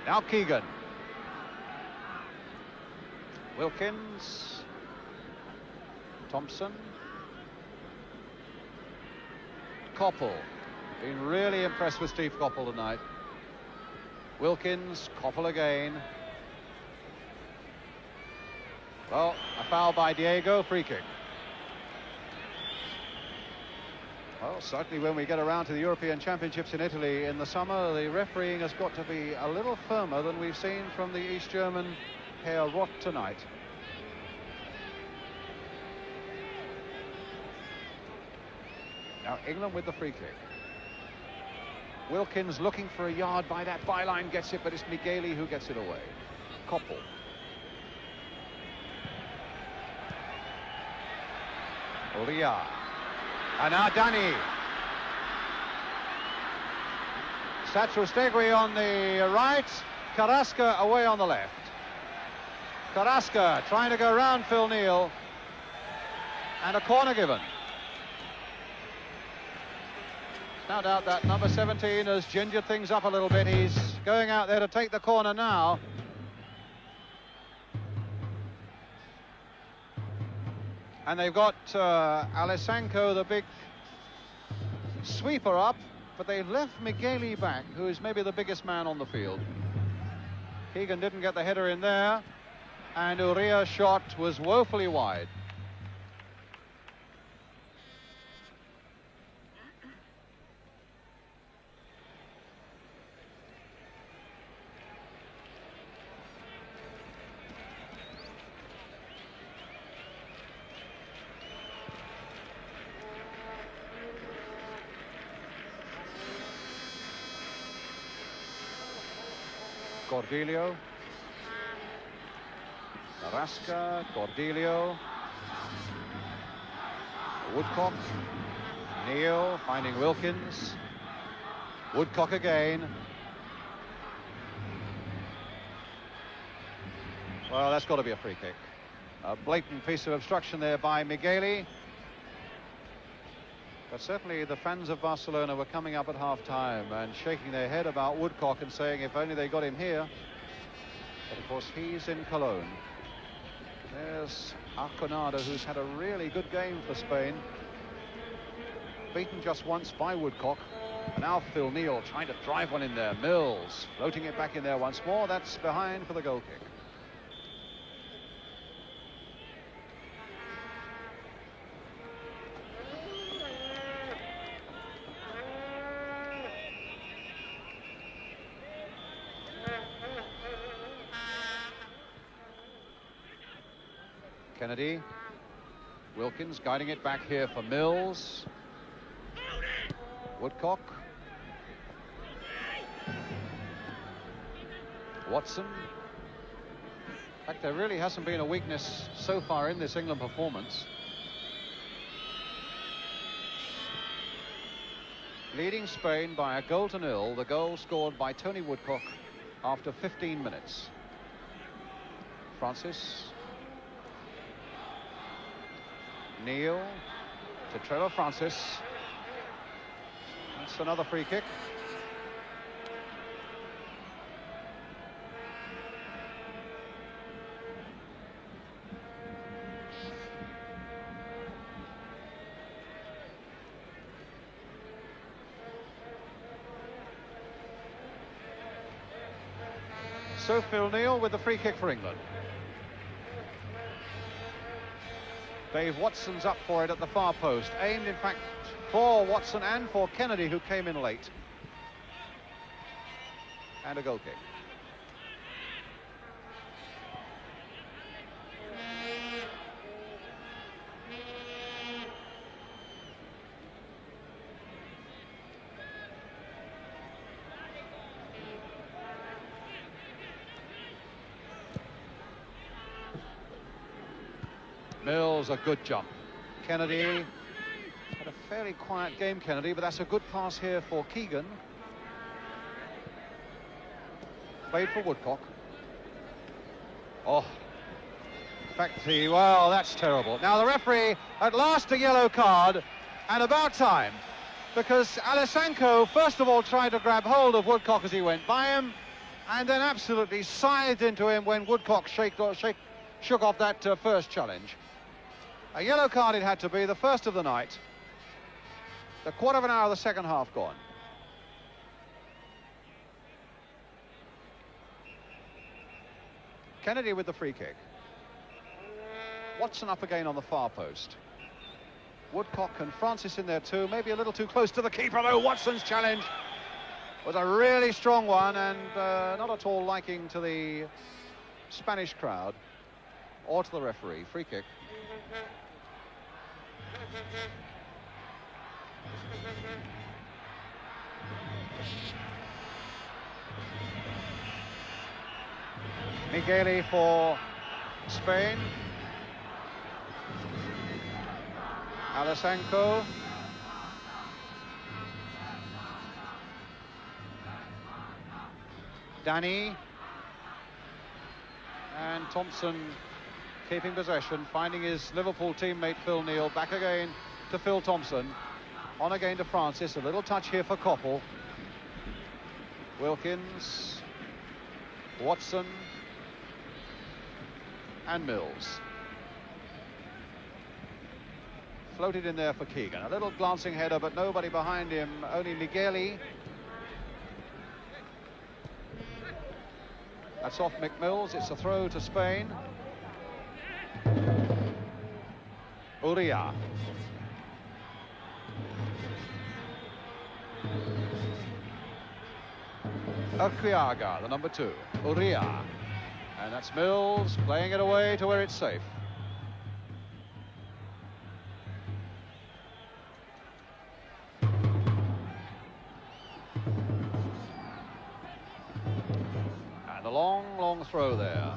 Now Keegan. Wilkins. Thompson. Koppel. Been really impressed with Steve Koppel tonight. Wilkins, Koppel again. Well, a foul by Diego, free kick. Well, certainly when we get around to the European Championships in Italy in the summer, the refereeing has got to be a little firmer than we've seen from the East German pair Roth tonight. Now England with the free kick. Wilkins looking for a yard by that byline, gets it, but it's Migueli who gets it away. Koppel. Oria. And now Danny. Satrustegui on the right, Carrasco away on the left. Carrasco trying to go round Phil Neal. And a corner given. No doubt that number 17 has gingered things up a little bit. He's going out there to take the corner now. And they've got Alessanco, the big sweeper, up, but they've left Migueli back, who is maybe the biggest man on the field. Keegan didn't get the header in there, and Uria's shot was woefully wide. Cordelio. Carrasca, Cordelio. Woodcock. Neil finding Wilkins. Woodcock again. Well, that's got to be a free kick. A blatant piece of obstruction there by Migueli. But certainly the fans of Barcelona were coming up at half-time and shaking their head about Woodcock and saying if only they got him here. But of course he's in Cologne. There's Arconada, who's had a really good game for Spain. Beaten just once by Woodcock. And now Phil Neal trying to drive one in there. Mills floating it back in there once more. That's behind for the goal kick. Kennedy. Wilkins guiding it back here for Mills. Woodcock. Watson. In fact, there really hasn't been a weakness so far in this England performance. Leading Spain by 1-0, the goal scored by Tony Woodcock after 15 minutes. Francis. Neil to Trevor Francis. That's another free kick. So Phil Neal with the free kick for England. Dave Watson's up for it at the far post. Aimed, in fact, for Watson and for Kennedy, who came in late. And a goal kick. Mills, a good jump. Kennedy had a fairly quiet game, Kennedy, but that's a good pass here for Keegan. Played for Woodcock. Oh, in fact, well, that's terrible. Now the referee, at last a yellow card, and about time, because Alessanco first of all tried to grab hold of Woodcock as he went by him, and then absolutely scythed into him when Woodcock shook off that first challenge. A yellow card it had to be, the first of the night. The quarter of an hour of the second half gone. Kennedy with the free kick. Watson up again on the far post. Woodcock and Francis in there too, maybe a little too close to the keeper though. Watson's challenge was a really strong one and not at all liking to the Spanish crowd or to the referee. Free kick. Migueli for Spain. Alessanco. Danny. And Thompson keeping possession, finding his Liverpool teammate Phil Neal. Back again to Phil Thompson. On again to Francis. A little touch here for Koppel. Wilkins. Watson. And Mills. Floated in there for Keegan. A little glancing header, but nobody behind him. Only Migueli. That's off McMills. It's a throw to Spain. Uria. Urquiaga, the number 2. Uria. And that's Mills playing it away to where it's safe. And the long throw there.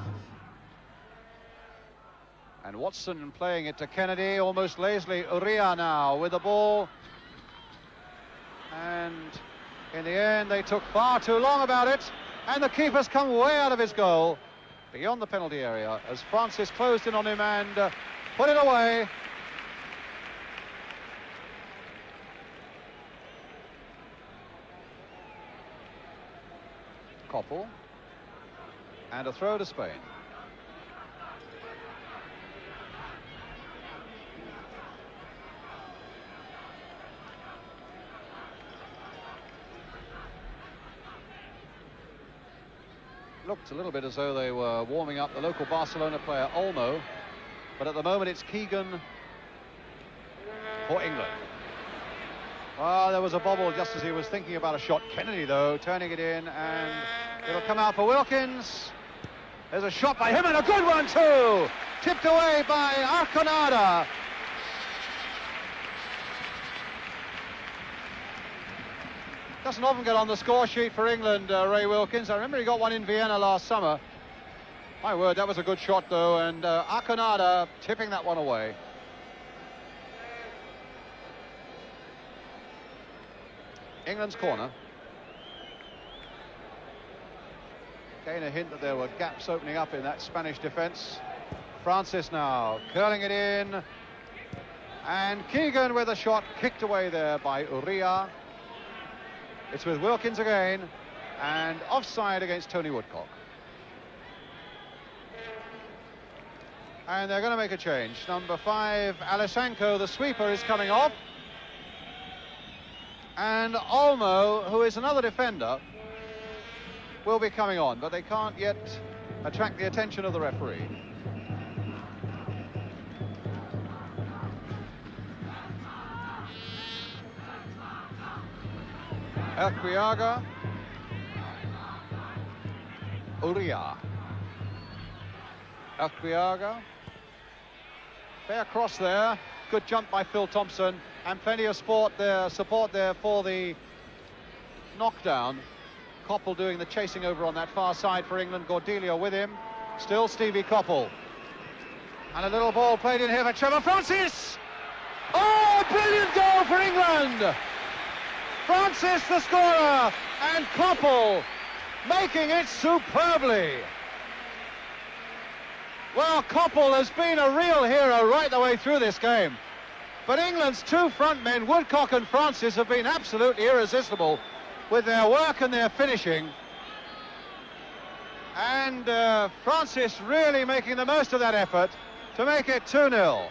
And Watson playing it to Kennedy, almost lazily. Uria now with the ball. And in the end, they took far too long about it. And the keeper's come way out of his goal, beyond the penalty area, as Francis closed in on him and put it away. Koppel. And a throw to Spain. Looked a little bit as though they were warming up the local Barcelona player Olmo, but at the moment it's Keegan for England. Well, there was a bobble just as he was thinking about a shot. Kennedy, though, turning it in, and it'll come out for Wilkins. There's a shot by him, and a good one too! Tipped away by Arconada. Doesn't often get on the score sheet for England, Ray Wilkins. I remember he got one in Vienna last summer. My word, that was a good shot, though, and Arconada tipping that one away. England's corner. Again, a hint that there were gaps opening up in that Spanish defence. Francis now curling it in. And Keegan with a shot kicked away there by Uria. It's with Wilkins again, and offside against Tony Woodcock. And they're going to make a change. Number 5, Alessanco, the sweeper, is coming off. And Olmo, who is another defender, will be coming on, but they can't yet attract the attention of the referee. Elquiaga, Uria, Elquiaga, fair cross there, good jump by Phil Thompson, and plenty of support there for the knockdown. Koppel doing the chasing over on that far side for England, Cordelia with him, still Stevie Koppel. And a little ball played in here for Trevor Francis! Oh, brilliant goal for England! Francis the scorer, and Koppel making it superbly. Well, Koppel has been a real hero right the way through this game. But England's two front men, Woodcock and Francis, have been absolutely irresistible with their work and their finishing. And Francis really making the most of that effort to make it 2-0.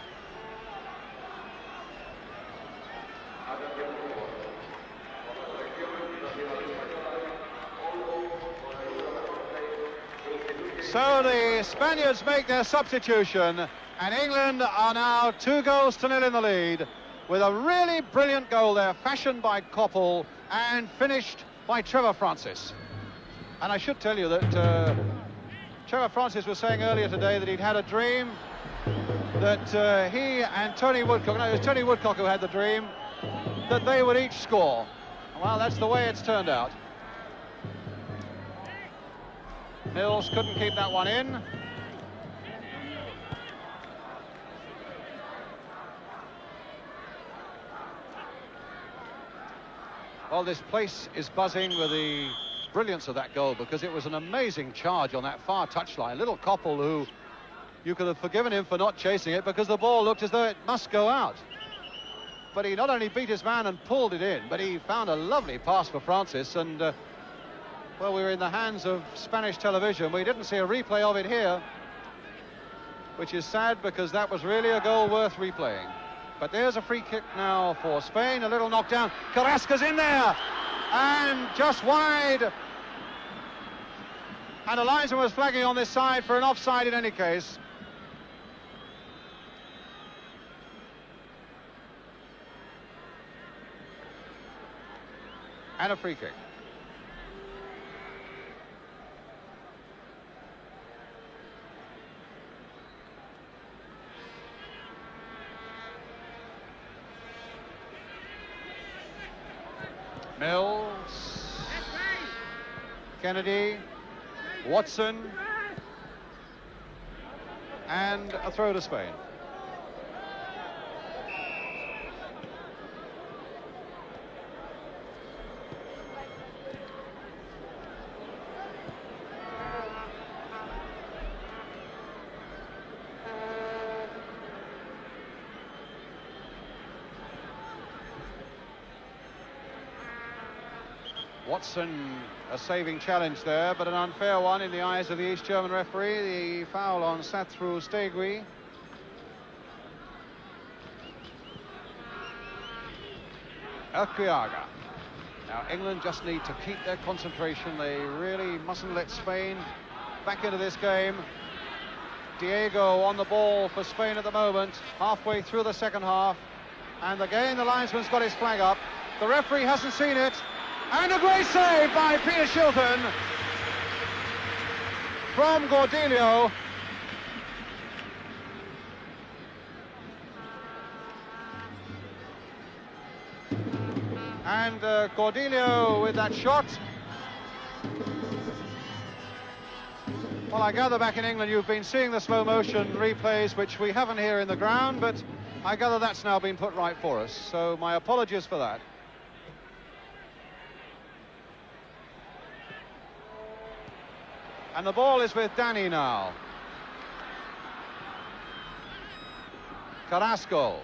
So the Spaniards make their substitution, and England are now 2-0 in the lead, with a really brilliant goal there, fashioned by Koppel and finished by Trevor Francis. And I should tell you that Trevor Francis was saying earlier today that he'd had a dream that he and Tony Woodcock, no, it was Tony Woodcock who had the dream, that they would each score. Well, that's the way it's turned out. Mills couldn't keep that one in. Well, this place is buzzing with the brilliance of that goal, because it was an amazing charge on that far touchline. Little Koppel, who you could have forgiven him for not chasing it, because the ball looked as though it must go out. But he not only beat his man and pulled it in, but he found a lovely pass for Francis, and well, we were in the hands of Spanish television. We didn't see a replay of it here, which is sad, because that was really a goal worth replaying. But there's a free kick now for Spain, a little knockdown. Carrasco's in there, and just wide. And the linesman was flagging on this side for an offside in any case. And a free kick. Mills, Kennedy, Watson, and a throw to Spain. Watson, a saving challenge there, but an unfair one in the eyes of the East German referee. The foul on Sathrou Stegui. Elkriaga. Now England just need to keep their concentration. They really mustn't let Spain back into this game. Diego on the ball for Spain at the moment, halfway through the second half. And again the linesman's got his flag up. The referee hasn't seen it. And a great save by Peter Shilton from Gordillo. And Gordillo with that shot. Well, I gather back in England you've been seeing the slow motion replays, which we haven't here in the ground, but I gather that's now been put right for us. So my apologies for that. And the ball is with Danny now. Carrasco.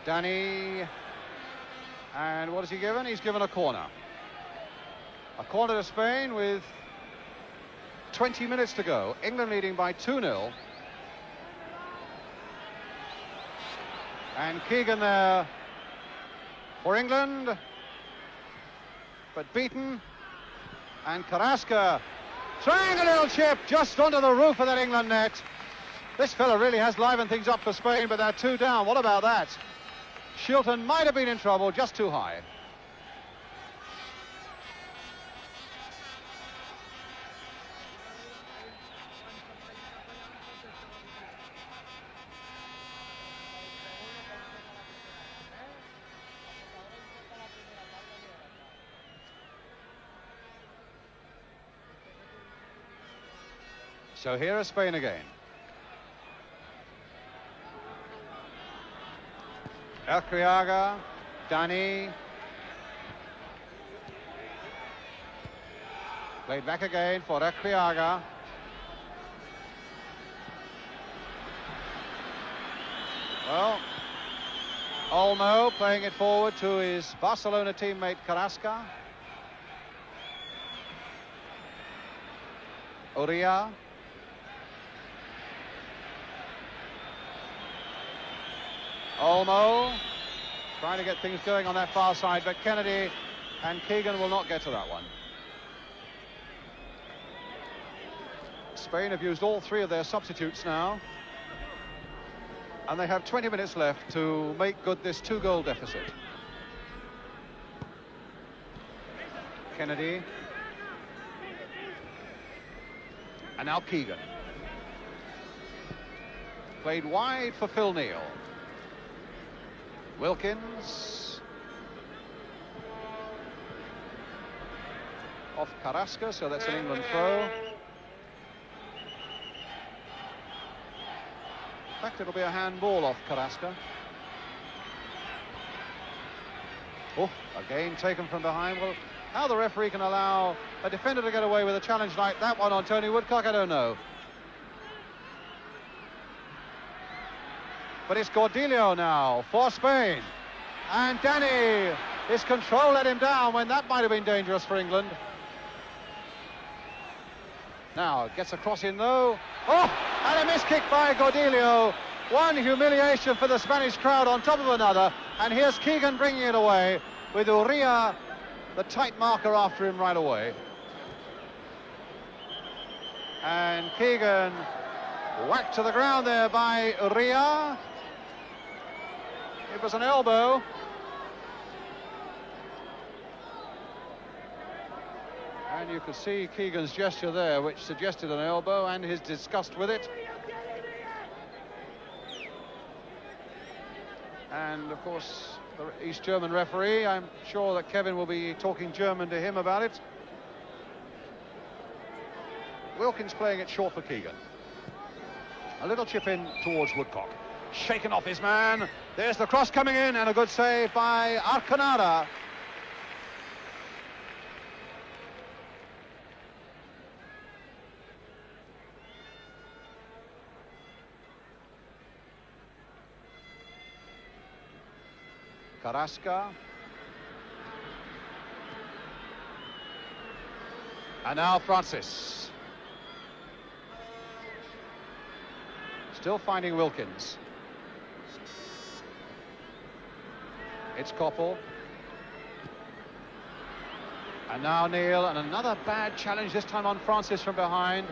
Danny. And what is he given? He's given a corner. A corner to Spain with 20 minutes to go. England leading by 2-0. And Keegan there for England, but beaten. And Carrasco trying a little chip just onto the roof of that England net. This fella really has livened things up for Spain, but they're 2 down. What about that? Shilton might have been in trouble, just too high. So here is Spain again. Elkriaga, Dani. Played back again for Elkriaga. Well, Olmo playing it forward to his Barcelona teammate Carrasco. Uria. Olmo trying to get things going on that far side, but Kennedy and Keegan will not get to that one. Spain have used all 3 of their substitutes now, and they have 20 minutes left to make good this 2-goal deficit. Kennedy. And now Keegan. Played wide for Phil Neal. Wilkins. Off Carrasco, so that's an England throw. In fact, it'll be a handball off Carrasco. Oh, again taken from behind. Well, how the referee can allow a defender to get away with a challenge like that one on Tony Woodcock, I don't know. But it's Gordillo now for Spain. And Danny, his control let him down when that might have been dangerous for England. Now, gets a cross in though. Oh, and a miss kick by Gordillo. One humiliation for the Spanish crowd on top of another. And here's Keegan bringing it away with Uria, the tight marker after him right away. And Keegan whacked to the ground there by Uria. It was an elbow. And you could see Keegan's gesture there, which suggested an elbow, and his disgust with it. And of course, the East German referee, I'm sure that Kevin will be talking German to him about it. Wilkins playing it short for Keegan. A little chip in towards Woodcock. Shaken off his man. There's the cross coming in, and a good save by Arconada. Carrasca. And now Francis. Still finding Wilkins. It's Koppel. And now Neil, and another bad challenge, this time on Francis from behind.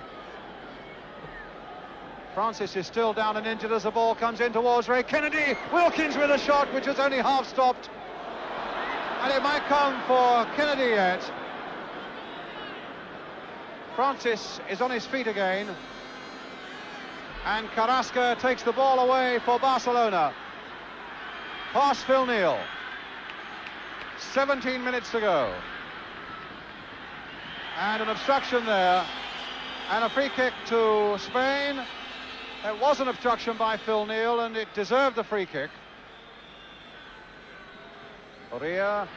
Francis is still down and injured as the ball comes in towards Ray Kennedy. Wilkins with a shot which was only half stopped. And it might come for Kennedy yet. Francis is on his feet again. And Carrasca takes the ball away for Barcelona. Past Phil Neal. 17 minutes to go. And an obstruction there. And a free kick to Spain. It was an obstruction by Phil Neal, and it deserved the free kick. Correa,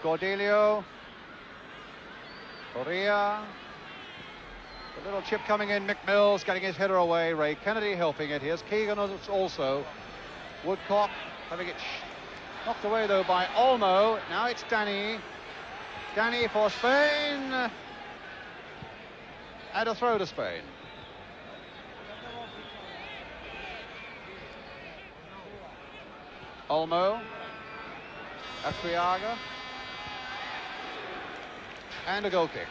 Cordelio, Correa. A little chip coming in, Mick Mills getting his header away, Ray Kennedy helping it. Here's Keegan also. Woodcock having it knocked away though by Olmo. Now it's Danny. Danny for Spain. And a throw to Spain. Olmo, Afriaga, and a goal kick.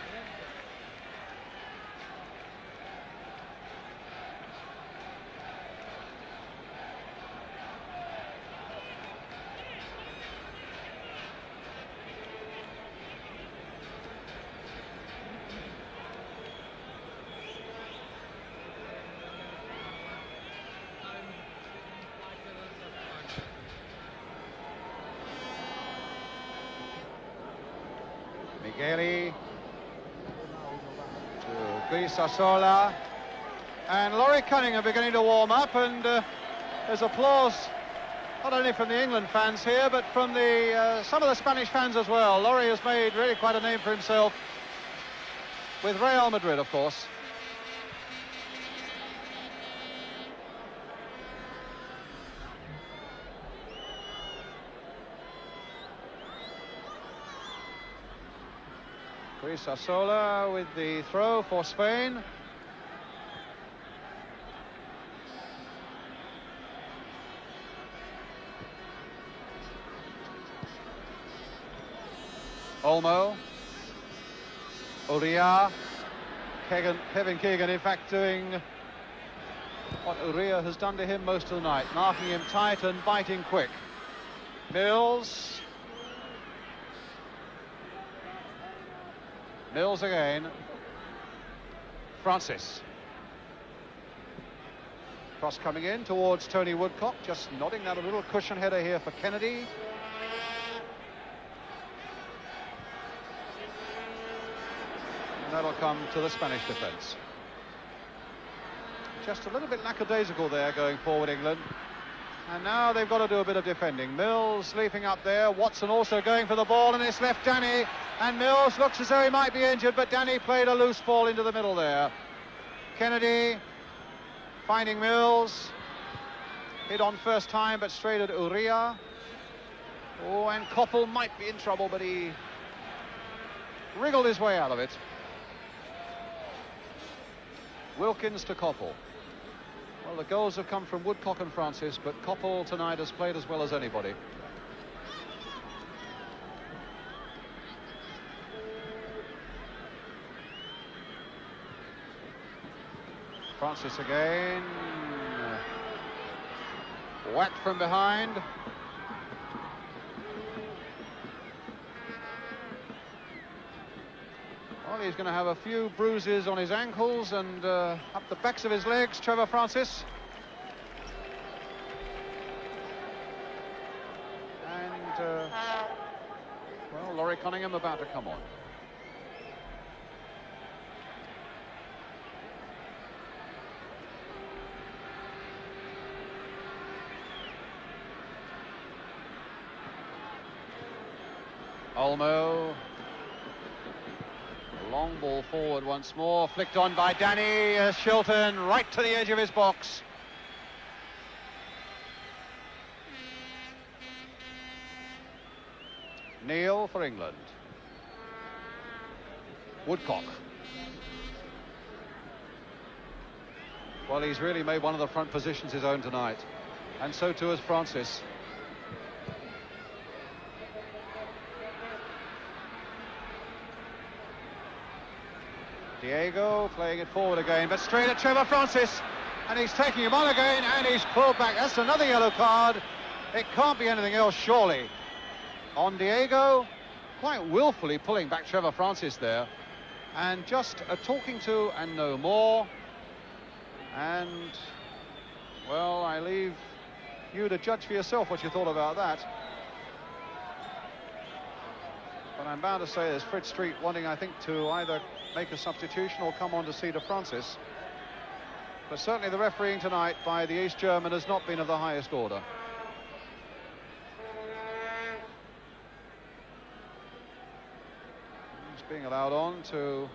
Migueli to Grisasola, and Laurie Cunningham beginning to warm up, and there's applause not only from the England fans here but from the some of the Spanish fans as well. Laurie has made really quite a name for himself with Real Madrid, of course. Grisasola with the throw for Spain. Olmo. Uria. Kevin Keegan, in fact, doing what Uria has done to him most of the night, marking him tight and biting quick. Mills. Mills again. Francis. Cross coming in towards Tony Woodcock, just nodding that a little cushion header here for Kennedy. And that'll come to the Spanish defence. Just a little bit lackadaisical there going forward, England. And now they've got to do a bit of defending. Mills leaping up there. Watson also going for the ball, and it's left Danny. And Mills looks as though he might be injured, but Danny played a loose ball into the middle there. Kennedy finding Mills. Hit on first time, but straight at Uria. Oh, and Koppel might be in trouble, but he wriggled his way out of it. Wilkins to Koppel. Well, the goals have come from Woodcock and Francis, but Koppel tonight has played as well as anybody. Francis again. Whack from behind. Well, he's going to have a few bruises on his ankles and up the backs of his legs, Trevor Francis. Laurie Cunningham about to come on. Olmo. Long ball forward once more, flicked on by Danny Shilton, right to the edge of his box. Neil for England. Woodcock. Well, he's really made one of the front positions his own tonight, and so too has Francis. Diego playing it forward again, but straight at Trevor Francis, and he's taking him on again, and he's pulled back. That's another yellow card. It can't be anything else, surely. On Diego, quite willfully pulling back Trevor Francis there, and just a talking to and no more. And, well, I leave you to judge for yourself what you thought about that. But I'm bound to say there's Fritz Street wanting, I think, to either make a substitution or come on to see to Francis. But certainly the refereeing tonight by the East German has not been of the highest order. He's being allowed on to...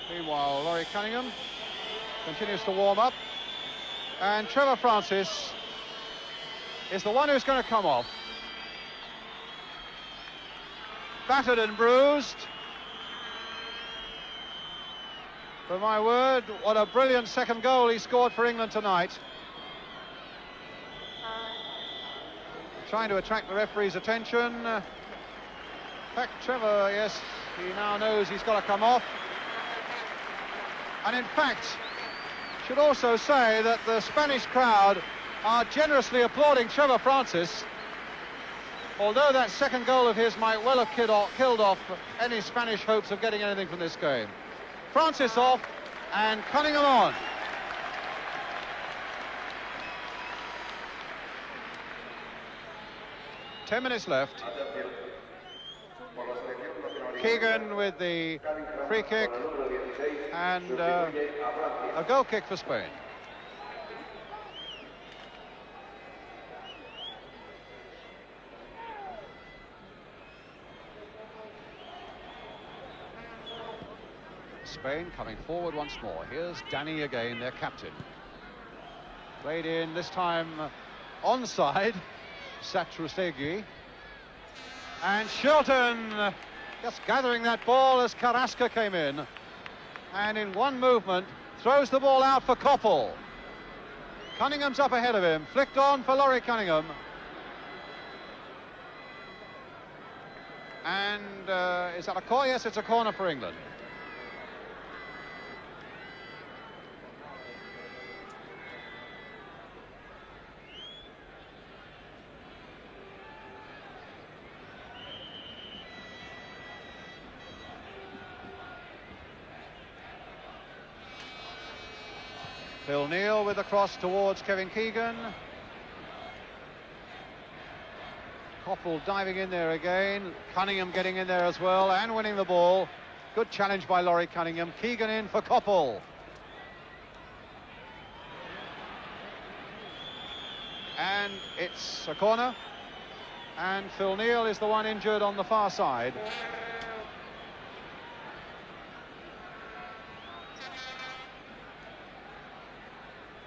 Meanwhile, Laurie Cunningham continues to warm up. And Trevor Francis is the one who's going to come off. Battered and bruised. But my word, what a brilliant second goal he scored for England tonight. Trying to attract the referee's attention. In fact, Trevor, yes, he now knows he's got to come off. And in fact, should also say that the Spanish crowd are generously applauding Trevor Francis, although that second goal of his might well have killed off any Spanish hopes of getting anything from this game. Francis off and Cunningham on. Ten minutes left. Keegan with the free kick and a goal kick for Spain. Spain coming forward once more. Here's Danny again, their captain. Played in, this time onside, Satrustegui. And Shilton just gathering that ball as Carrasco came in. And in one movement, throws the ball out for Koppel. Cunningham's up ahead of him, flicked on for Laurie Cunningham. And is that a corner? Yes, it's a corner for England. Phil Neal with the cross towards Kevin Keegan. Koppel diving in there again. Cunningham getting in there as well and winning the ball. Good challenge by Laurie Cunningham. Keegan in for Koppel. And it's a corner. And Phil Neal is the one injured on the far side.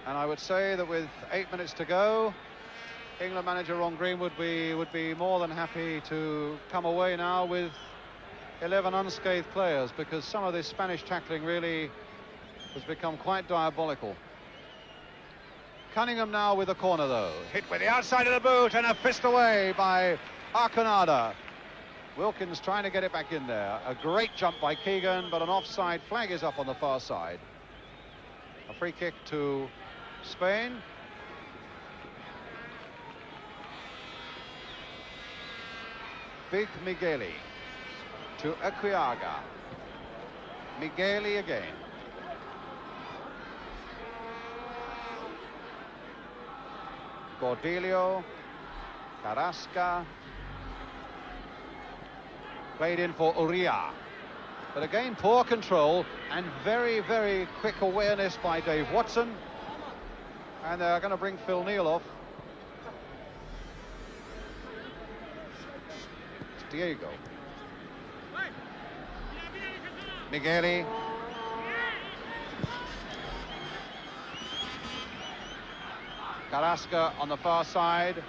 And I would say that with 8 minutes to go, England manager Ron Green would be more than happy to come away now with 11 unscathed players, because some of this Spanish tackling really has become quite diabolical. Cunningham now with a corner though. Hit with the outside of the boot and a fist away by Arconada. Wilkins trying to get it back in there. A great jump by Keegan, but an offside flag is up on the far side. A free kick to Spain. Big Migueli to Equiaga. Migueli again. Cordelio, Carrasca, played in for Uria. But again, poor control and very, very quick awareness by Dave Watson. And they're going to bring Phil Neal off. It's Diego. Migueli. Carrasca on the far side.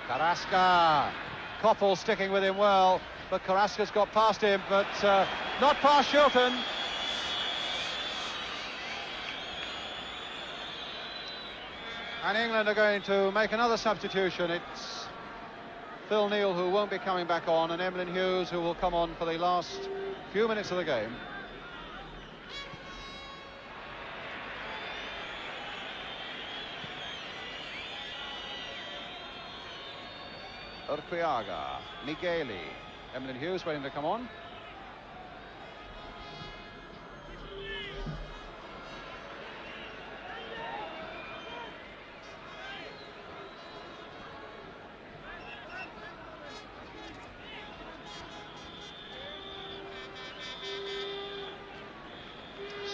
Carrasca. Koppel sticking with him well, but Carrasca's got past him, but not past Shilton. And England are going to make another substitution. It's Phil Neal who won't be coming back on, and Emlyn Hughes who will come on for the last few minutes of the game. Urquiaga, Migueli, Emlyn Hughes waiting to come on.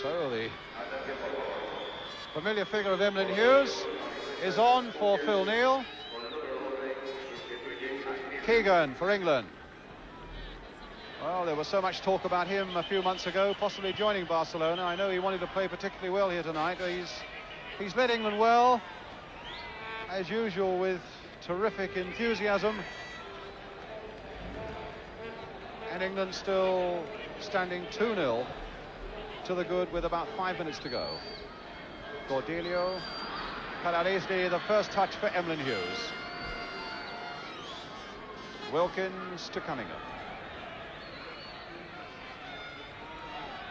So the familiar figure of Emlyn Hughes is on for Phil Neal. Keegan for England. Well, there was so much talk about him a few months ago, possibly joining Barcelona. I know he wanted to play particularly well here tonight. He's led England well, as usual, with terrific enthusiasm. And England still standing 2-0 to the good with about 5 minutes to go. Cordelio, Calaresni, the first touch for Emlyn Hughes. Wilkins to Cunningham.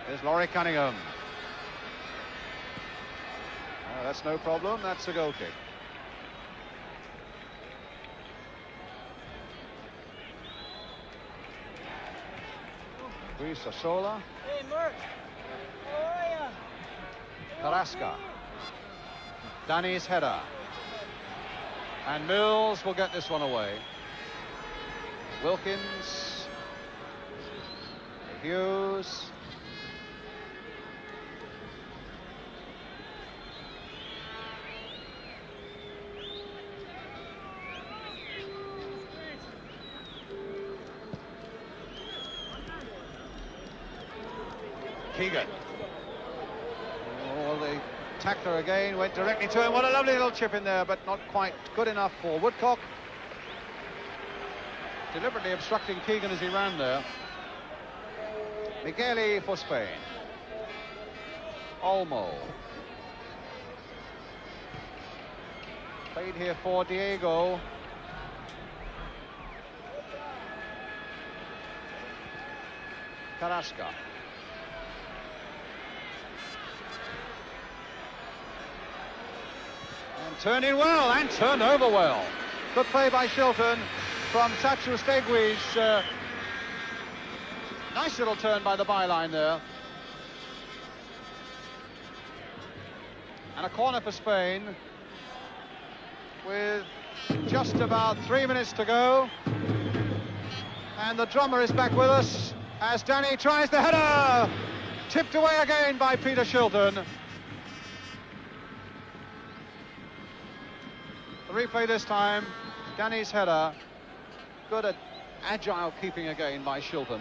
There's Laurie Cunningham. That's no problem, that's a goal kick. Luis Sosola. Hey, Mark. How are ya? Carrasca. Danny's header. And Mills will get this one away. Wilkins, Hughes, Keegan. Oh, the tackler again went directly to him. What a lovely little chip in there, but not quite good enough for Woodcock. Deliberately obstructing Keegan as he ran there. Migueli for Spain. Olmo. Played here for Diego. Carrasca. And turned in well, and turned over well. Good play by Shilton. From Tatsu Stegwi's nice little turn by the byline there. And a corner for Spain with just about 3 minutes to go. And the drummer is back with us as Danny tries the header. Tipped away again by Peter Shilton. The replay this time, Danny's header. Good at agile keeping again by Shilton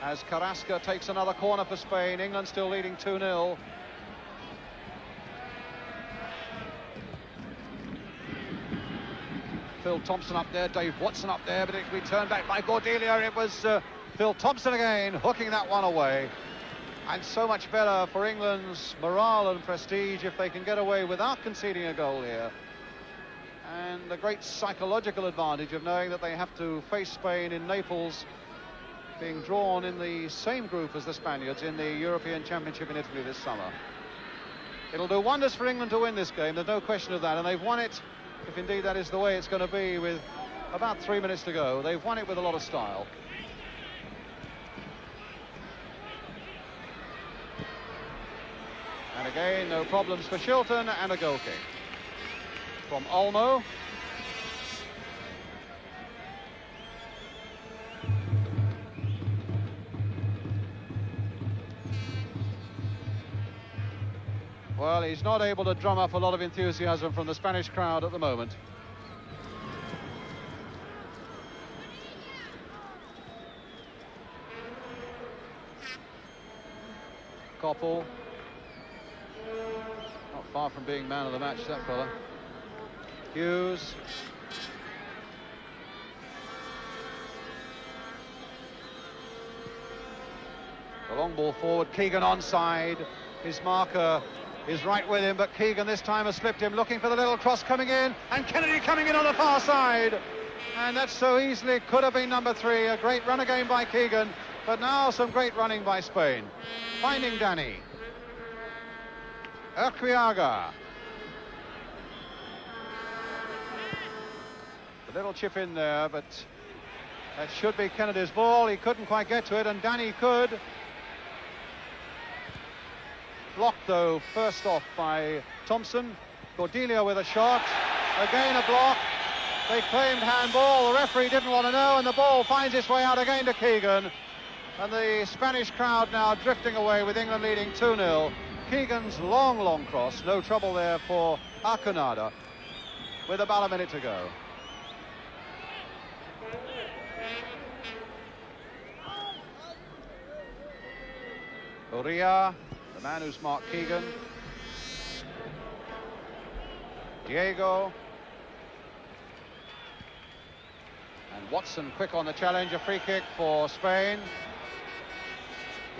as Carrasca takes another corner for Spain. England still leading 2-0. Phil Thompson up there, Dave Watson up there, but it will be turned back by Cordelia. It was Phil Thompson again hooking that one away. And so much better for England's morale and prestige if they can get away without conceding a goal here. And the great psychological advantage of knowing that they have to face Spain in Naples, being drawn in the same group as the Spaniards in the European Championship in Italy this summer. It'll do wonders for England to win this game, there's no question of that, and they've won it, if indeed that is the way it's going to be, with about 3 minutes to go. They've won it with a lot of style. And again Again, no problems for Shilton, and a goal kick from Olmo. Well, he's not able to drum up a lot of enthusiasm from the Spanish crowd at the moment. Koppel. Not far from being man of the match, that fella. Hughes. The long ball forward, Keegan onside. His marker is right with him, but Keegan this time has slipped him, looking for the little cross coming in, and Kennedy coming in on the far side. And that so easily could have been number 3. A great run again by Keegan, but now some great running by Spain. Finding Danny. Urquiaga. A little chip in there, but that should be Kennedy's ball. He couldn't quite get to it, and Danny could. Blocked, though, first off by Thompson. Cordelia with a shot. Again a block. They claimed handball. The referee didn't want to know, and the ball finds its way out again to Keegan. And the Spanish crowd now drifting away with England leading 2-0. Keegan's long cross. No trouble there for Arconada with about a minute to go. Uria, the man who's marked Keegan. Diego. And Watson quick on the challenge, a free kick for Spain.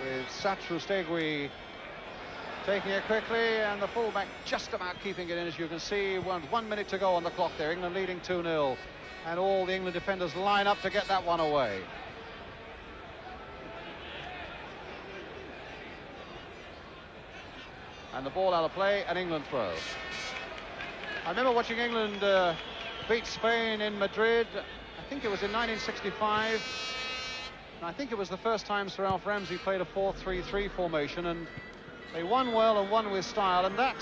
With Satrustegui taking it quickly, and the fullback just about keeping it in, as you can see. 1 minute to go on the clock there. England leading 2-0. And all the England defenders line up to get that one away. And the ball out of play, and England throw. I remember watching England beat Spain in Madrid. I think it was in 1965. And I think it was the first time Sir Alf Ramsey played a 4-3-3 formation, and they won well and won with style, and that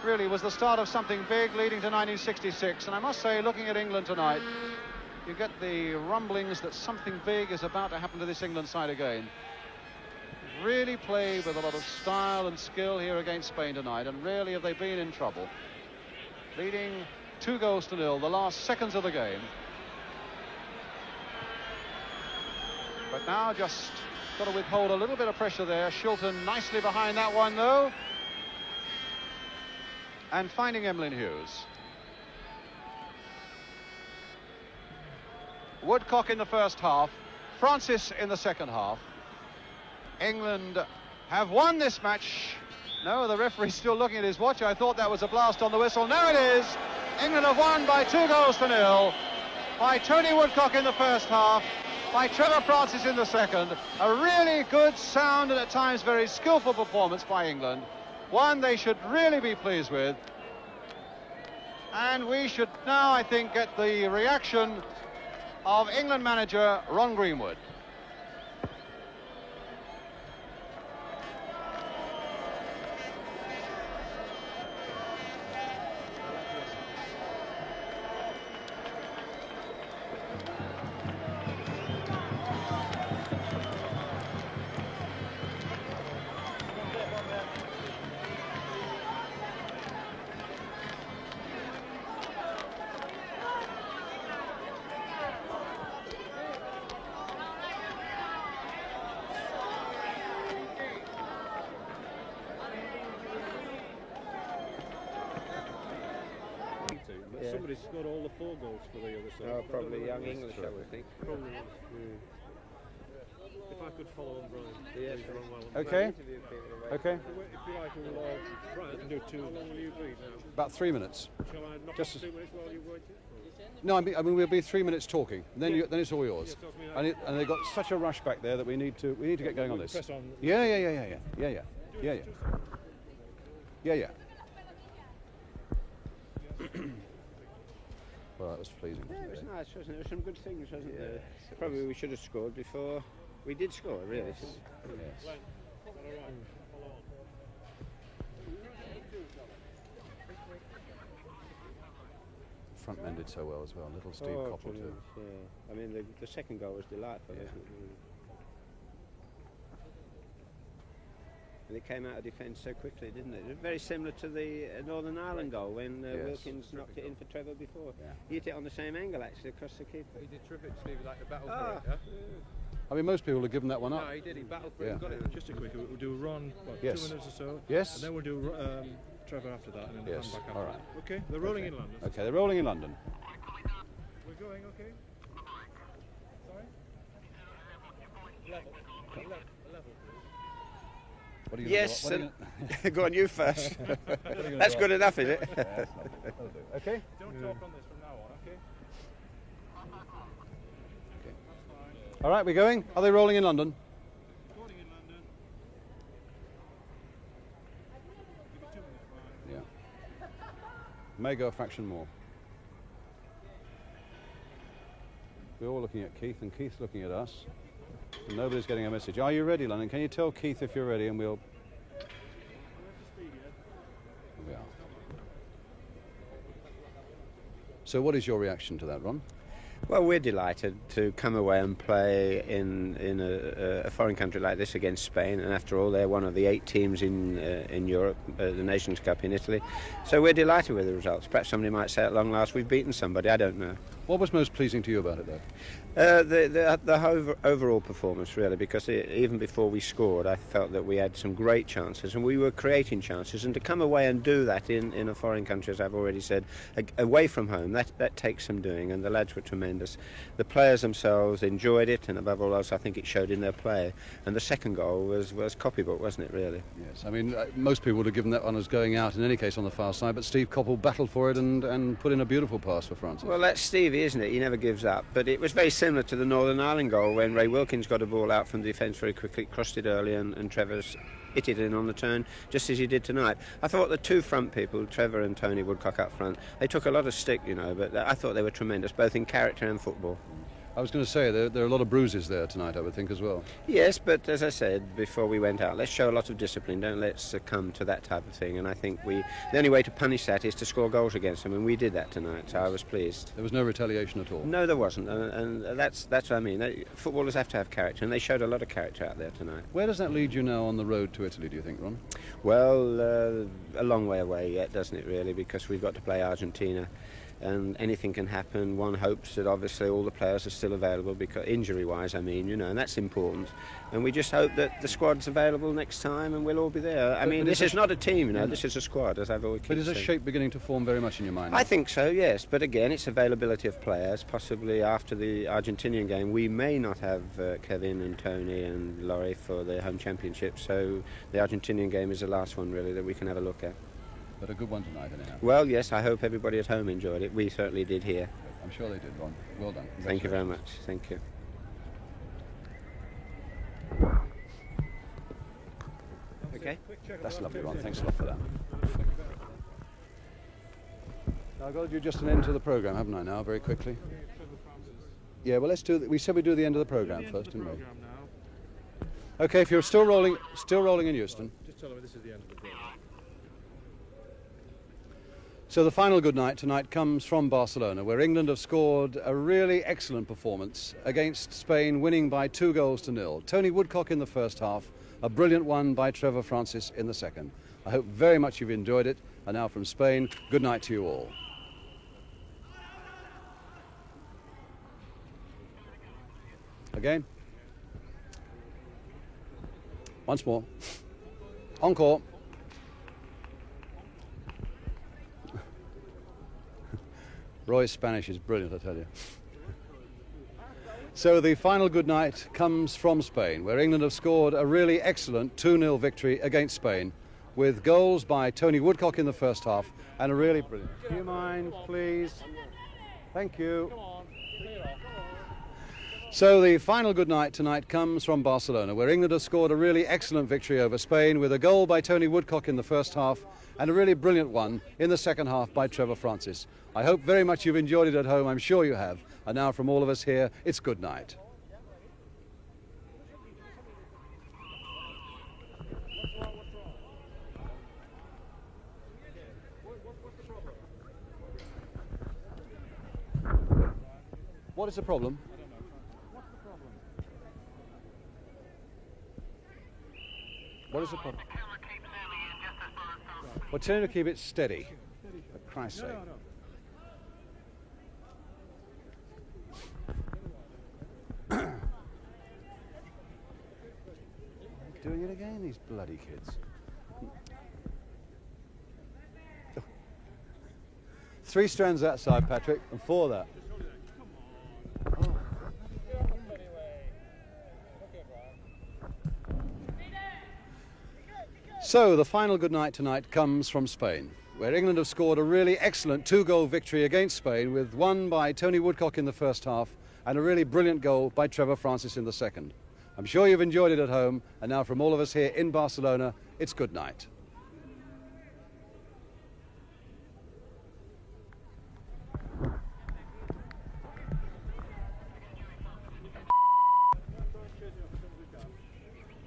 really was the start of something big leading to 1966. And I must say, looking at England tonight, you get the rumblings that something big is about to happen to this England side again. Really played with a lot of style and skill here against Spain tonight, and really have they been in trouble. Leading 2-0, the last seconds of the game. But now just got to withhold a little bit of pressure there. Shilton nicely behind that one, though. And finding Emlyn Hughes. Woodcock in the first half, Francis in the second half. England have won this match. No, the referee's still looking at his watch. I thought that was a blast on the whistle. No, it is. England have won by 2-0 by Tony Woodcock in the first half, by Trevor Francis in the second. A really good, sound, and at times very skillful performance by England. One they should really be pleased with. And we should now, I think, get the reaction of England manager Ron Greenwood. Somebody scored all the 4 goals for the other side. No, probably young English, I would think. Probably. If I could follow on Brian. Yes. Okay. Okay. If you like, we'll all Brian can do 2. How long will you be now? About 3 minutes. Shall I knock Just off 2 minutes while you wait? No, I mean we'll be 3 minutes talking. Then then it's all yours. And they've got such a rush back there that we need to get going on this. Press on. Yeah. Well, that was pleasing. Yeah, it was nice, wasn't it? There were some good things, wasn't there? Probably we should have scored before. We did score, really. Yes. front men did so well as well. Little Steve Coppell too. Brilliant, yeah. I mean, the second goal was delightful, Yeah. wasn't it? And it came out of defence so quickly, didn't it? It was very similar to the Northern Ireland goal when Yes. Wilkins knocked it in for Trevor before. Yeah. He hit it on the same angle, actually, across the keeper. He did terrific, Steve, like the battle Ah. for it, I mean, most people have given that one yeah? up. No, he did, he battled for Yeah. it, he got it. Just a quick, we'll do a run, what, Yes. 2 minutes or so? Yes. And then we'll do Trevor after that, and then Yes, the hand back all after right. that. Okay, they're rolling Okay. in London. Okay, they're rolling in London. We're going, okay? Sorry? Level. Level, please. What are you Yes, gonna do? What are you go on, you first. gonna That's do? good enough, is it? Yeah, that's lovely. That'll do. Okay. Don't talk on this from now on, okay? All right, we're going. Are they rolling in London? Recording in London. Give it 2 minutes, Yeah. May go a fraction more. We're all looking at Keith, and Keith's looking at us. And nobody's getting a message. Are you ready, London? Can you tell Keith if you're ready, and we'll... Here we are. So what is your reaction to that, Ron? Well, we're delighted to come away and play in a foreign country like this against Spain, and after all, they're one of the 8 teams in Europe, the Nations Cup in Italy. So we're delighted with the results. Perhaps somebody might say at long last we've beaten somebody. I don't know. What was most pleasing to you about it, though? The overall performance, really, because even before we scored, I felt that we had some great chances and we were creating chances. And to come away and do that in a foreign country, as I've already said, away from home, that takes some doing. And the lads were tremendous. The players themselves enjoyed it, and above all else, I think it showed in their play. And the second goal was copybook, wasn't it, really? Yes, I mean, most people would have given that one as going out in any case on the far side, but Steve Coppell battled for it and put in a beautiful pass for Francis. Well, that's Stevie, isn't it? He never gives up. But it was very similar to the Northern Ireland goal when Ray Wilkins got a ball out from the defence very quickly, crossed it early, and Trevor's hit it in on the turn, just as he did tonight. I thought the 2 front people, Trevor and Tony Woodcock up front, they took a lot of stick, you know, but I thought they were tremendous, both in character and football. I was going to say, there are a lot of bruises there tonight, I would think, as well. Yes, but as I said before we went out, let's show a lot of discipline. Don't let's succumb to that type of thing. And I think the only way to punish that is to score goals against them, and we did that tonight. So I was pleased. There was no retaliation at all. No, there wasn't, and that's what I mean. Footballers have to have character, and they showed a lot of character out there tonight. Where does that lead you now on the road to Italy, do you think, Ron? Well, a long way away yet, doesn't it, really? Because we've got to play Argentina. And anything can happen. One hopes that obviously all the players are still available, because injury-wise, I mean, you know, and that's important. And we just hope that the squad's available next time, and we'll all be there. I mean, this is not a team, you know. This is a squad, as I've always kept But is a saying. shape beginning to form very much in your mind? I think so, yes. But again, it's availability of players. Possibly after the Argentinian game, we may not have Kevin and Tony and Laurie for the home championship. So the Argentinian game is the last one, really, that we can have a look at. But a good one tonight, anyhow. Well, yes, I hope everybody at home enjoyed it. We certainly did here. I'm sure they did, Ron. Well done. Thank you very much. Thank you. Okay. That's lovely, Ron. Thanks a lot for that. I've got to do just an end to the programme, haven't I, now, very quickly? Yeah, well, let's do... We said we'd do the end of the programme first, didn't we? OK, if you're still rolling in Euston. Just tell them this is the end of the program. So the final good night tonight comes from Barcelona, where England have scored a really excellent performance against Spain, winning by 2-0. Tony Woodcock in the first half, a brilliant one by Trevor Francis in the second. I hope very much you've enjoyed it. And now from Spain, good night to you all. Again. Once more. Encore. Roy's Spanish is brilliant, I tell you. So the final good night comes from Spain, where England have scored a really excellent 2-0 victory against Spain, with goals by Tony Woodcock in the first half and a really brilliant... Do you mind, please? Thank you. So the final good night tonight comes from Barcelona, where England have scored a really excellent victory over Spain, with a goal by Tony Woodcock in the first half and a really brilliant one in the second half by Trevor Francis. I hope very much you've enjoyed it at home. I'm sure you have. And now from all of us here, it's good night. What is the problem? What is the problem? Well, tell him to keep it steady. For Christ's sake. Doing it again, these bloody kids. 3 strands that side, Patrick, and 4 that. Oh. So the final good night tonight comes from Spain, where England have scored a really excellent 2-goal victory against Spain, with one by Tony Woodcock in the first half and a really brilliant goal by Trevor Francis in the second. I'm sure you've enjoyed it at home, and now from all of us here in Barcelona, it's good night.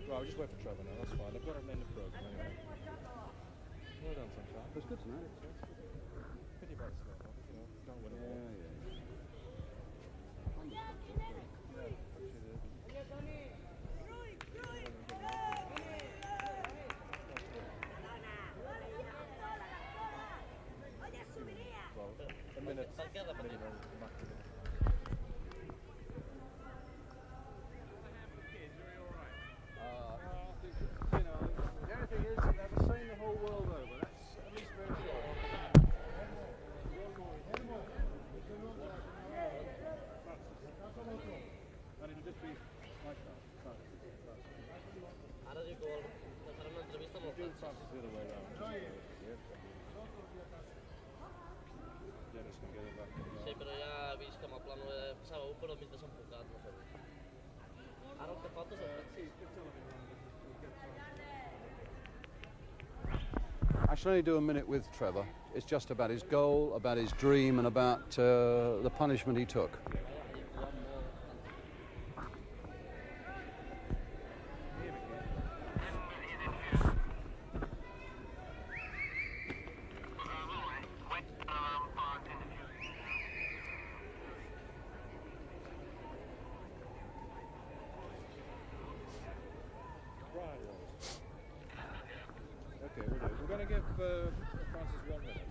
Right, we'll just wait for Trevor now, that's fine. I've got him in the programme anyway. Well done, Sunshine. It was good tonight. Pity about the score, you know, don't win them all. A minute minimum maximum. The only thing is, they're the same the whole world over. That's at least very sure. And it'll just be like that. Ahora digo, para una entrevista no Do Francis the other way around. Dennis can get him back in the Sí, però ja he vist que amb el pla no passava però mig desenfocat, no sé. Ara el que falta és el Francis. I shall only do a minute with Trevor. It's just about his goal, about his dream, and about the punishment he took. Okay, we'll do. We're going to give Francis 1 minute.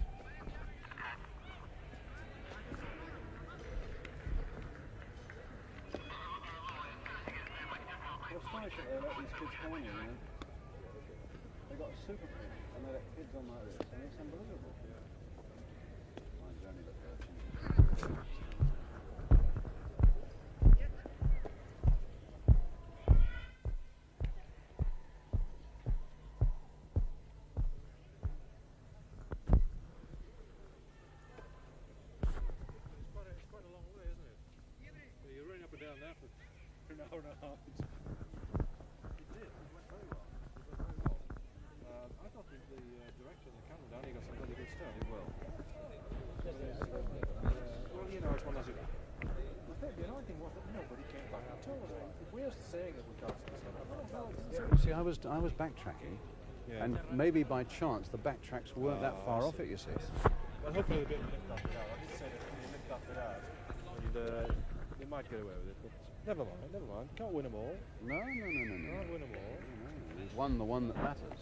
It's astonishing they let these kids come in, you know. They've got a super pitch and they let kids on like this, and it's unbelievable. Mine's only the 13. It's quite a long way, isn't it? Yeah, you're running up and down there for an hour and a half. It did. It went very well. I thought the director and the camera down here got some really good stuff. Well, you know, it's one of those. I think the annoying thing was that nobody came back and told us. If we're saying that we can't see stuff, See, I was backtracking, and maybe by chance the backtracks weren't that far off it, you see. well, hopefully they'll be able to lift that bit out. I did say that if they lift that bit out, and they might get away with it. But never mind. Can't win them all. No. Can't win them all. We've won the one that matters.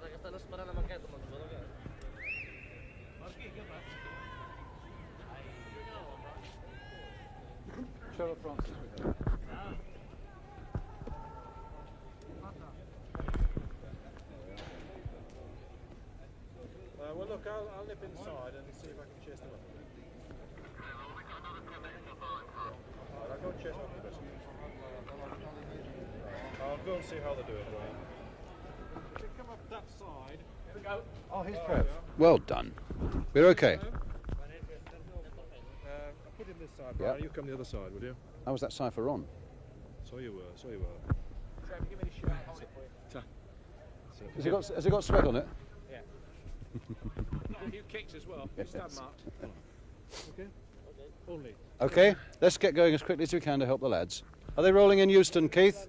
Que estan esperant amb aquest, amb el jugador que... Trevor Francis with him. Well, look, I'll nip inside and see if I can chase them up. Right, I'll go and chase them up a bit. I'll go and see how they're doing. If they come up that side... Oh, here's Trev. Well done. We're okay. I'll put him this side, Yep. Brian. You come the other side, will you? How was that cipher on? So you were. Trevor, give me the shot. Has it got sweat on it? Yeah. A few kicks as well. Yes. Stab marks. Okay? Only. Okay, let's get going as quickly as we can to help the lads. Are they rolling in Euston, Keith?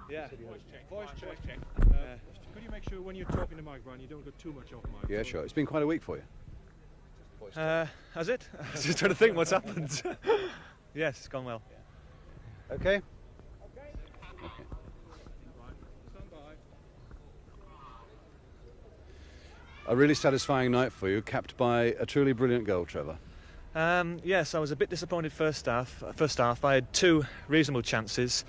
Yeah. Voice check. Could you make sure when you're talking to Mike, Brian, you don't go too much off mic? Yeah, sure. It's been quite a week for you. Has it? I was just trying to think what's happened. Yes, it's gone well. Okay. Right. Stand by. A really satisfying night for you, capped by a truly brilliant goal, Trevor. Yes, I was a bit disappointed first half. I had two reasonable chances.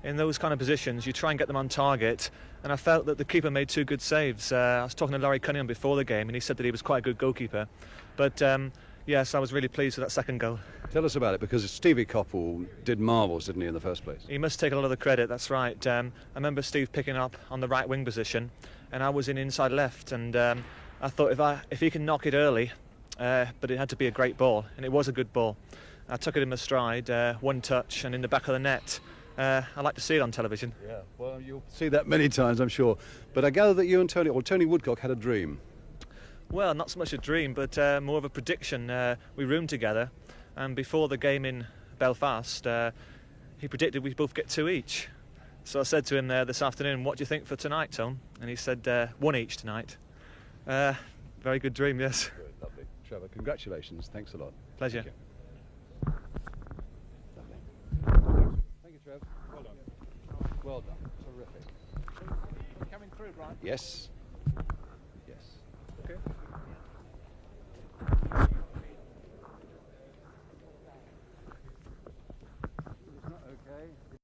In those kind of positions, you try and get them on target, and I felt that the keeper made two good saves. I was talking to Laurie Cunningham before the game, and he said that he was quite a good goalkeeper. But yes, I was really pleased with that second goal. Tell us about it, because Stevie Coppell did marvels, didn't he, in the first place? He must take a lot of the credit, that's right. I remember Steve picking up on the right wing position, and I was in inside left, and I thought if he can knock it early, but it had to be a great ball, and it was a good ball. I took it in my stride, one touch, and in the back of the net. I like to see it on television. Yeah, well, you'll see that many times, I'm sure. But I gather that you and Tony Woodcock had a dream. Well, not so much a dream, but more of a prediction. We roomed together, and before the game in Belfast, he predicted we'd both get two each. So I said to him this afternoon, "What do you think for tonight, Tom?" And he said, "One each tonight." Very good dream, yes. Good, lovely. Trevor, congratulations. Thanks a lot. Pleasure. Thank you. Lovely. Thank you, Trev. Well done. Well done. Terrific. Coming through, Brian. Yes. Yes. Okay.